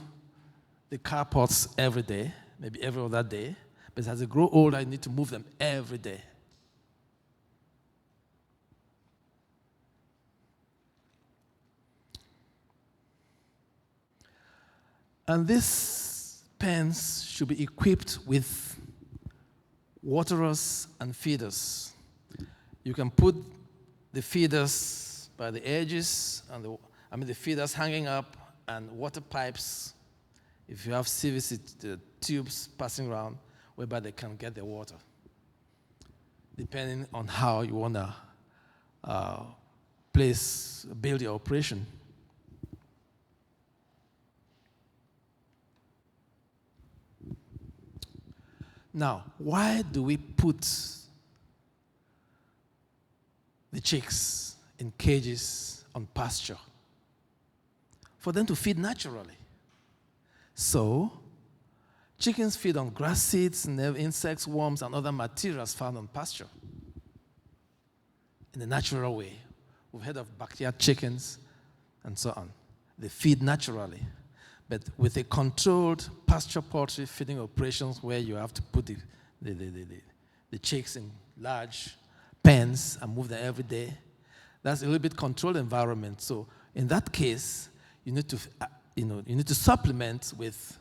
the carports every day, maybe every other day, but as they grow older, you need to move them every day. And these pens should be equipped with waterers and feeders. You can put the feeders by the edges, and the feeders hanging up, and water pipes, if you have CVC tubes passing around, whereby they can get the water, depending on how you want to build your operation. Now, why do we put the chicks in cages on pasture? For them to feed naturally. So, chickens feed on grass seeds, insects, worms, and other materials found on pasture in a natural way. We've heard of backyard chickens and so on. They feed naturally. But with a controlled pasture poultry feeding operations where you have to put the chicks in large pens and move them every day, that's a little bit controlled environment. So in that case, you need to supplement with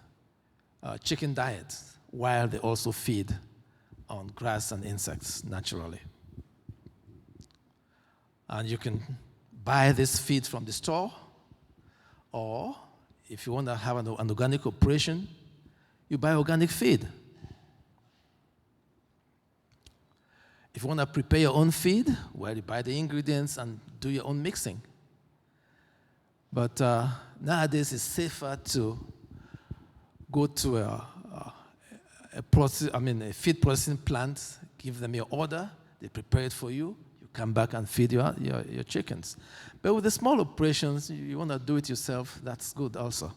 chicken diet while they also feed on grass and insects naturally. And you can buy this feed from the store, or if you want to have an organic operation, you buy organic feed. If you want to prepare your own feed, well, you buy the ingredients and do your own mixing. But nowadays, it's safer to go to a feed processing plant, give them your order, they prepare it for you, you come back and feed your chickens. But with the small operations, you want to do it yourself, that's good also.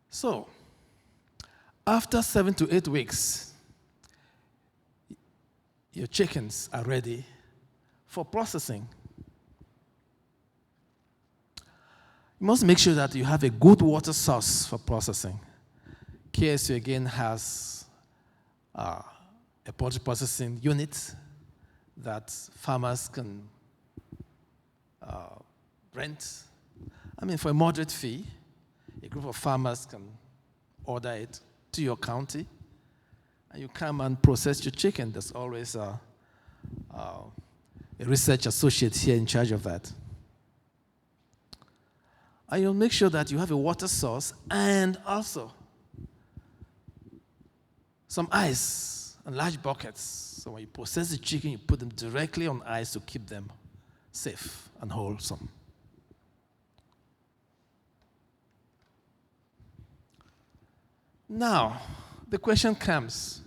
So, after 7 to 8 weeks, your chickens are ready for processing. You must make sure that you have a good water source for processing. KSU again has a poultry processing unit that farmers can rent. For a moderate fee, a group of farmers can order it to your county, and you come and process your chicken. There's always a research associate here in charge of that. And you'll make sure that you have a water source and also some ice and large buckets. So when you process the chicken, you put them directly on ice to keep them safe and wholesome. Now, the question comes,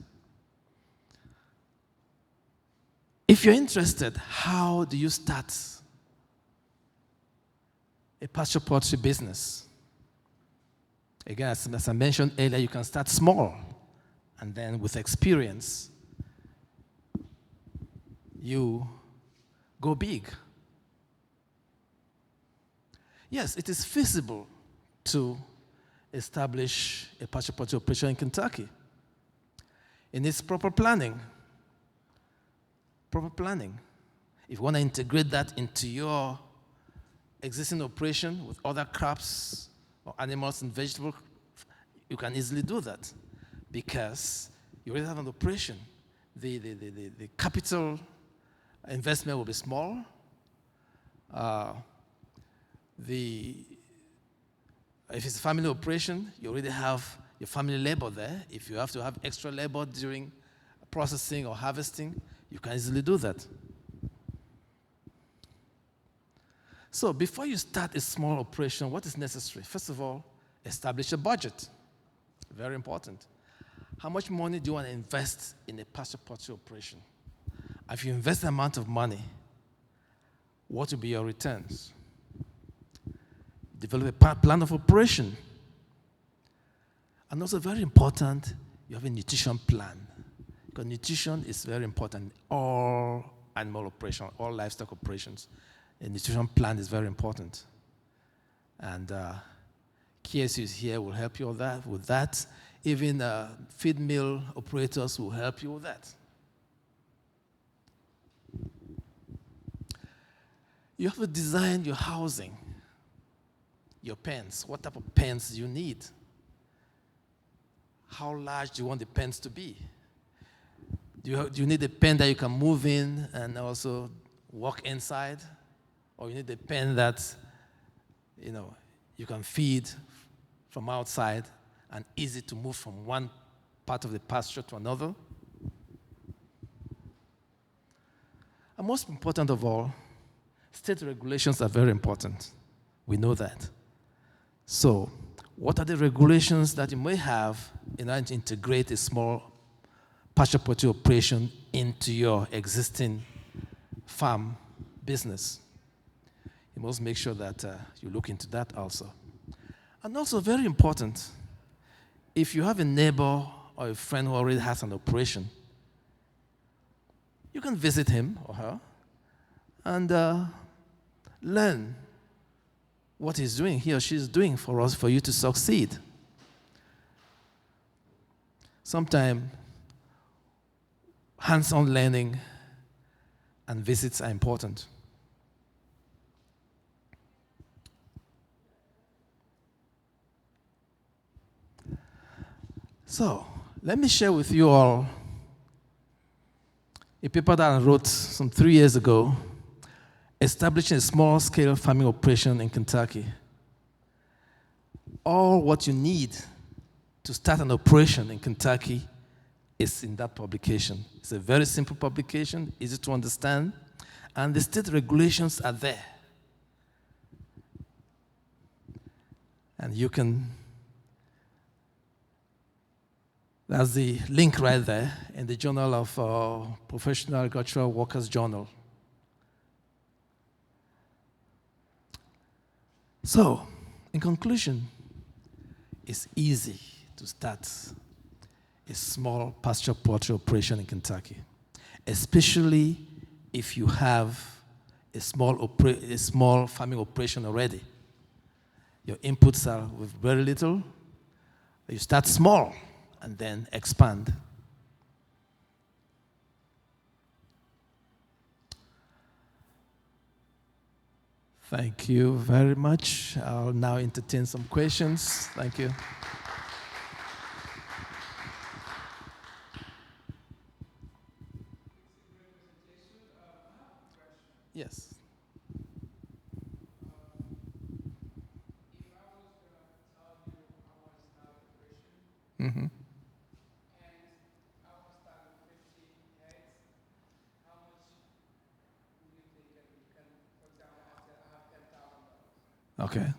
if you're interested, how do you start a pasture poultry business? Again, as I mentioned earlier, you can start small, and then with experience, you go big. Yes, it is feasible to establish a pasture poultry operation in Kentucky. It needs proper planning. Proper planning. If you want to integrate that into your existing operation with other crops or animals and vegetables, you can easily do that because you already have an operation. The capital investment will be small. If it's a family operation, you already have your family labor there. If you have to have extra labor during processing or harvesting, you can easily do that. So before you start a small operation, what is necessary? First of all, establish a budget. Very important. How much money do you want to invest in a pasture poultry operation? If you invest the amount of money, what will be your returns? Develop a plan of operation. And also very important, you have a nutrition plan. Because nutrition is very important in all animal operations, all livestock operations. A nutrition plan is very important. And KSUs here will help you with that. Even feed mill operators will help you with that. You have to design your housing, your pens. What type of pens do you need? How large do you want the pens to be? Do you need a pen that you can move in and also walk inside? Or you need a pen that you can feed from outside and easy to move from one part of the pasture to another? And most important of all, state regulations are very important. We know that. So, what are the regulations that you may have in order to integrate a small pasture poultry operation into your existing farm business? You must make sure that you look into that also. And also, very important, if you have a neighbor or a friend who already has an operation, you can visit him or her and learn what he's doing, he or she is doing for you to succeed. Sometimes hands-on learning and visits are important. So, let me share with you all a paper that I wrote some 3 years ago, establishing a small-scale farming operation in Kentucky. All what you need to start an operation in Kentucky is in that publication. It's a very simple publication, easy to understand, and the state regulations are there. And you can, that's the link right there in the Journal of Professional Agricultural Workers Journal. So, in conclusion, it's easy to start a small pasture poultry operation in Kentucky, especially if you have a small farming operation already. Your inputs are with very little. You start small and then expand. Thank you very much. I'll now entertain some questions. Thank you. Yes. Mm-hmm. Okay.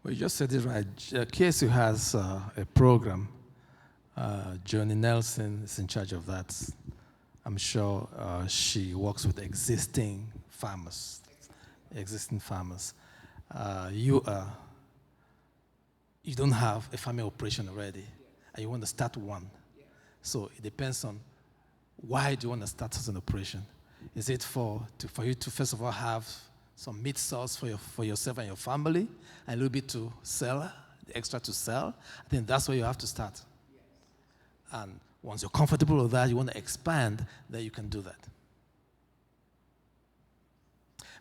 Well, you just said it right. KSU has a program. Johnny Nelson is in charge of that. I'm sure she works with existing farmers. Existing farmers. You don't have a farming operation already, and you want to start one. So it depends on why do you want to start such an operation. Is it for you to first of all have some meat source for yourself and your family, and a little bit to sell, the extra to sell? I think that's where you have to start. And once you're comfortable with that, you want to expand, then you can do that.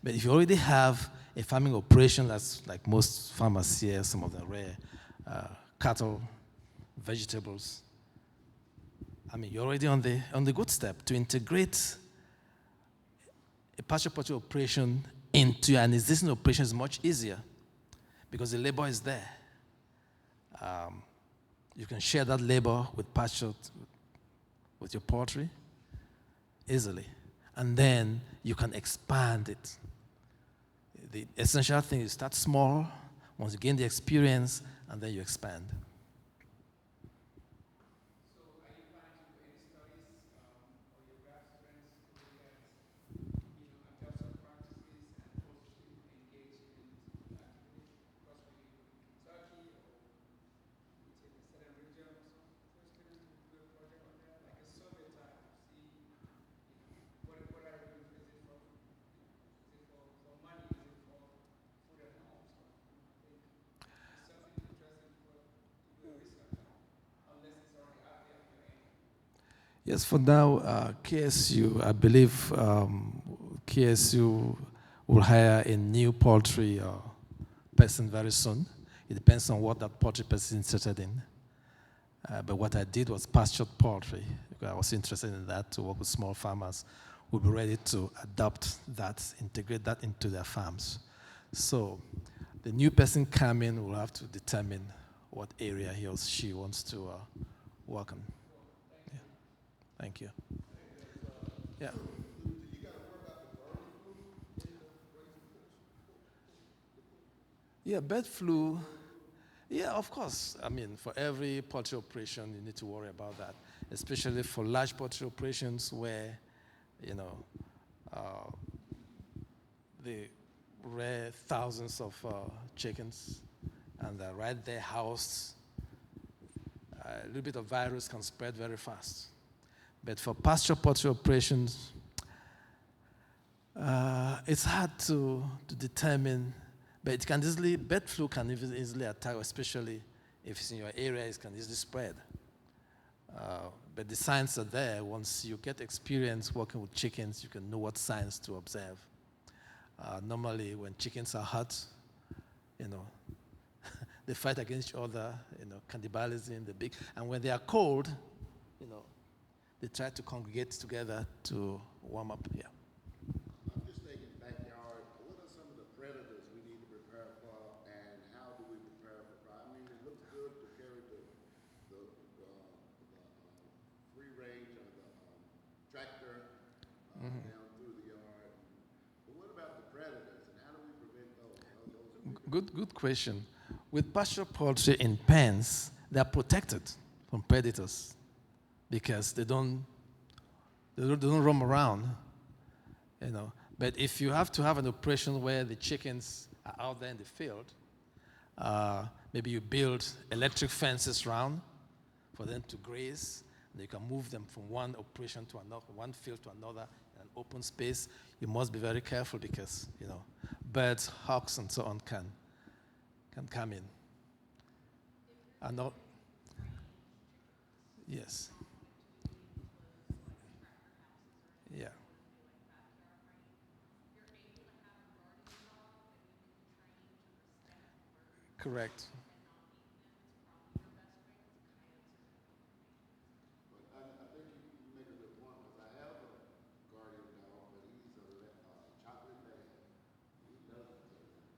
But if you already have a farming operation, that's like most farmers here, some of them rare, cattle, vegetables, I mean, you're already on the good step. To integrate a pasture poultry operation into an existing operation is much easier because the labor is there. You can share that labor with pasture, with your poultry easily. And then you can expand it. The essential thing is start small, once you gain the experience, and then you expand. Yes, for now, KSU, I believe KSU will hire a new poultry person very soon. It depends on what that poultry person is interested in. But what I did was pastured poultry, because I was interested in that, to work with small farmers who will be ready to adopt that, integrate that into their farms. So the new person coming will have to determine what area he or she wants to work on. Thank you. Yeah. Yeah, bird flu. Yeah, of course. I mean, for every poultry operation, you need to worry about that, especially for large poultry operations where, they rear thousands of chickens and they're right there housed. A little bit of virus can spread very fast. But for pasture poultry operations, it's hard to determine, but it can easily, bird flu can easily attack, especially if it's in your area, it can easily spread. But the signs are there. Once you get experience working with chickens, you can know what signs to observe. Normally, when chickens are hot, they fight against each other, cannibalism, and when they are cold, they try to congregate together to warm up. Yeah. I'm just thinking backyard. What are some of the predators we need to prepare for, and how do we prepare for? I mean, it looks good to carry the free range or the tractor down through the yard. But what about the predators, and how do we prevent those? Good question. With pasture poultry in pens, they are protected from predators, because they don't roam around, But if you have to have an operation where the chickens are out there in the field, maybe you build electric fences around for them to graze, and you can move them from one operation to another, one field to another, in an open space. You must be very careful because, birds, hawks, and so on can come in. And not, yes. Yeah. Correct. But I think you make a good point, because I have a guardian dog, but he's a chocolate man. He doesn't take it.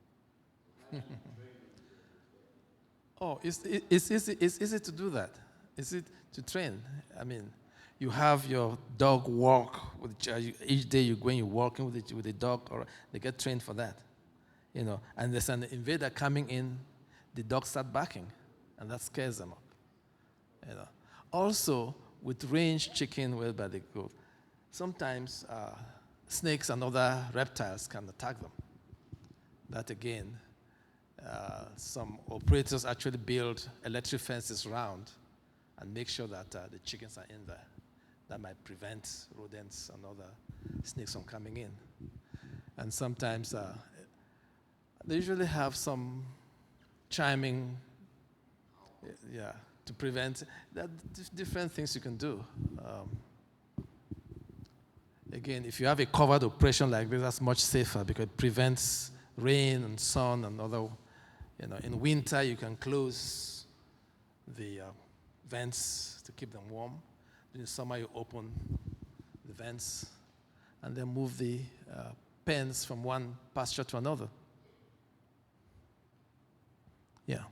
So how do you train him to do that? Oh, it's easy to do that. It's easy to train. I mean, you have your dog walk each day. When you're walking with the dog, or they get trained for that, And there's an invader coming in. the dogs start barking, and that scares them up. You know. Also, with range chicken well by the goat, sometimes snakes and other reptiles can attack them. That again, some operators actually build electric fences around and make sure that the chickens are in there. That might prevent rodents and other snakes from coming in. And sometimes they usually have some chiming, to prevent. There are different things you can do. Again, if you have a covered operation like this, that's much safer because it prevents rain and sun and other. In winter you can close the vents to keep them warm. In summer you open the vents and then move the pens from one pasture to another. Yeah.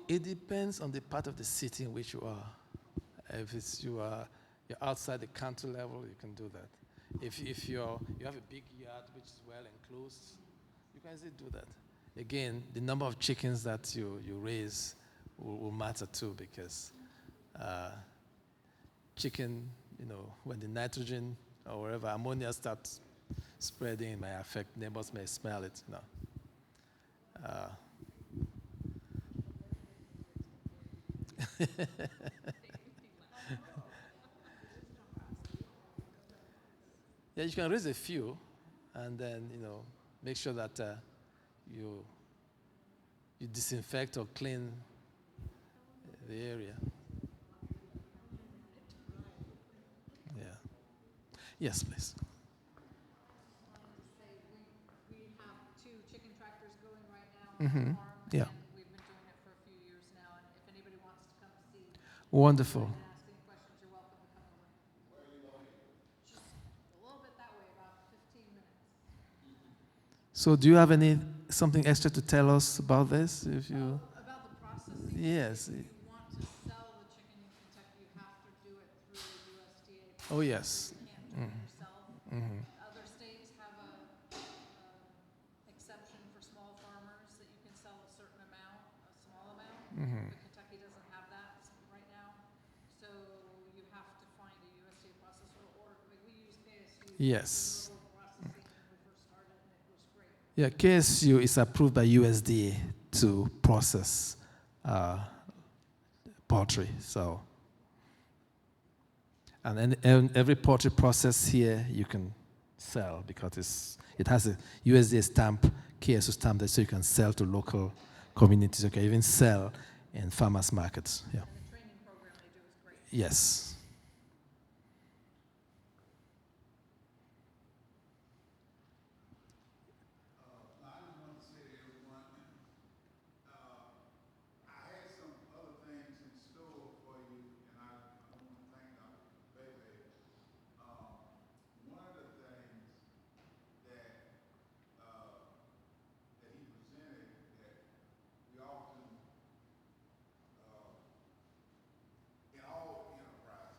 It depends on the part of the city in which you are. If you're outside the county level, you can do that. If you have a big yard which is well enclosed, you can easily do that. Again, the number of chickens that you raise will matter too, because chicken, when the nitrogen or wherever ammonia starts spreading, it may affect neighbors, may smell it. Yeah, you can raise a few, and then make sure that you disinfect or clean the area. Yeah. Yes, please. We have 2 chicken tractors going right now on the farm. Yeah. And we've been doing it for a few years now. And if anybody wants to come see Wonderful. and ask any questions, you're welcome to come over. Where are you going? Just a little bit that way, about 15 minutes. So, do you have something extra to tell us about this? If you, About the processing? yes. If you want to sell the chicken in Kentucky, you have to do it through the USDA. Oh yes. You can't do it yourself. Other states have a exception for small farmers that you can sell a certain amount, a small amount. But Kentucky doesn't have that right now. So you have to find a USDA processor, or like we use KSU. Yes. Processing when we first started, and it was great. Yeah, KSU is approved by USDA to process poultry. So, and every poultry process here you can sell because it has a USDA stamp, KSU stamp, so you can sell to local communities. You can even sell in farmers markets. Yeah. And the training program they do is great. Yes. I just want to say to everyone, I had some other things in store for you, and I want to thank Dr. Bailey. One of the things that that he presented that we often in all enterprises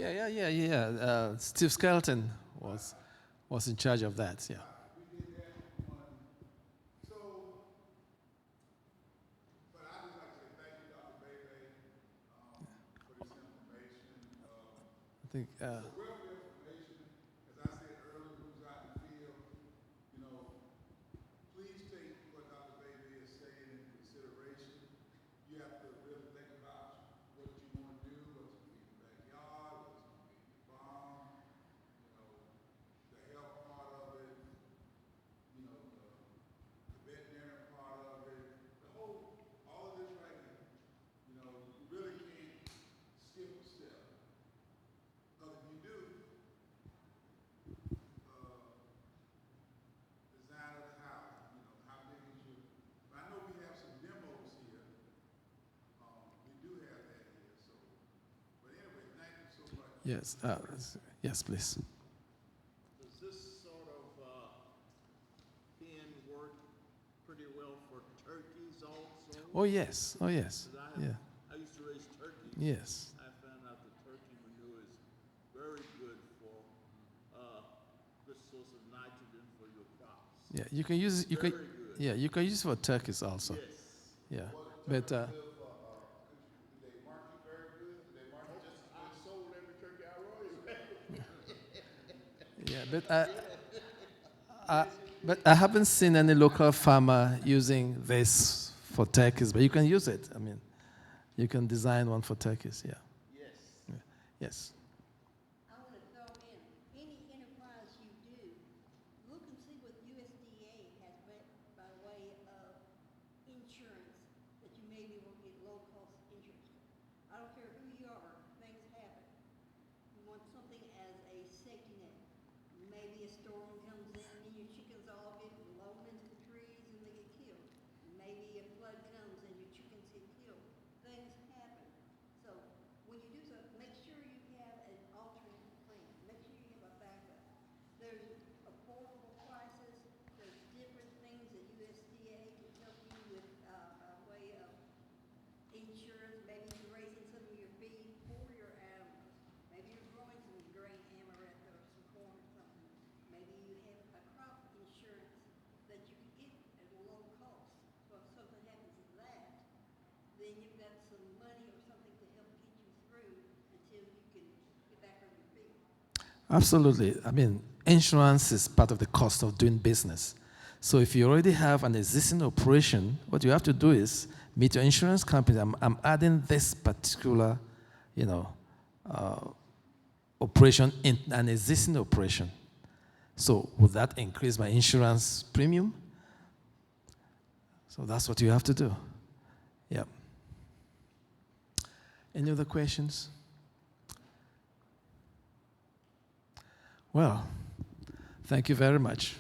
Yeah. Steve Skelton was in charge of that. Yeah. We did that one. So, but I just like to say thank you, Dr. Bebe, for this information. I think. It's a wealth of information. As I said earlier, who's out in the field, you know, please take what Dr. Bebe is saying into consideration. You have to really think about what you want to do, what's going to be in your backyard, what's going to be in your farm, you know, the health part of it, you know, the veterinary part of it, all of this right here. You know, you really can't skip a step. Because if you do, design of the house, you know, how big is your, but I know we have some demos here. We do have that here, so, but anyway, thank you so much. Yes. Yes, please. Does this sort of pen work pretty well for turkeys also? Oh yes. Oh yes. 'Cause Yeah. I used to raise turkeys. Yes. I found out that turkey manure is very good for good source of nitrogen for your crops. Yeah. You can use. You can. Very good. Yeah. You can use it for turkeys also. Yes. Yeah. But Do they market very good? Do they market just I sold every turkey I raised. yeah. But I haven't seen any local farmer using this for turkeys. But you can use it. I mean, you can design one for turkeys. Yeah. Yes. Yes. I want to throw in, any enterprise you do, look and see what USDA has by way of insurance, that you maybe will get low-cost insurance. I don't care who you are, things happen. You want something as a safety net. Maybe a storm comes in and your chickens all get blown into the trees and they get killed. Maybe a flood comes and your chickens get killed. Things happen. So when you do so, make sure you have an alternate plan. Make sure you have a backup. There's affordable prices. There's different things that USDA can help you with by way of insurance. Maybe you're raising some of your feed for your animals. Maybe you're growing some grain amaranth or some corn or something. Maybe you have a crop insurance that you can get at a low cost. So if something happens to that, then you've got some money or something to help get you through until you can get back on your feet. Absolutely. I mean, insurance is part of the cost of doing business. So if you already have an existing operation, what you have to do is meet your insurance company. I'm adding this particular, operation in an existing operation. So would that increase my insurance premium? So that's what you have to do. Yeah. Any other questions? Well, thank you very much.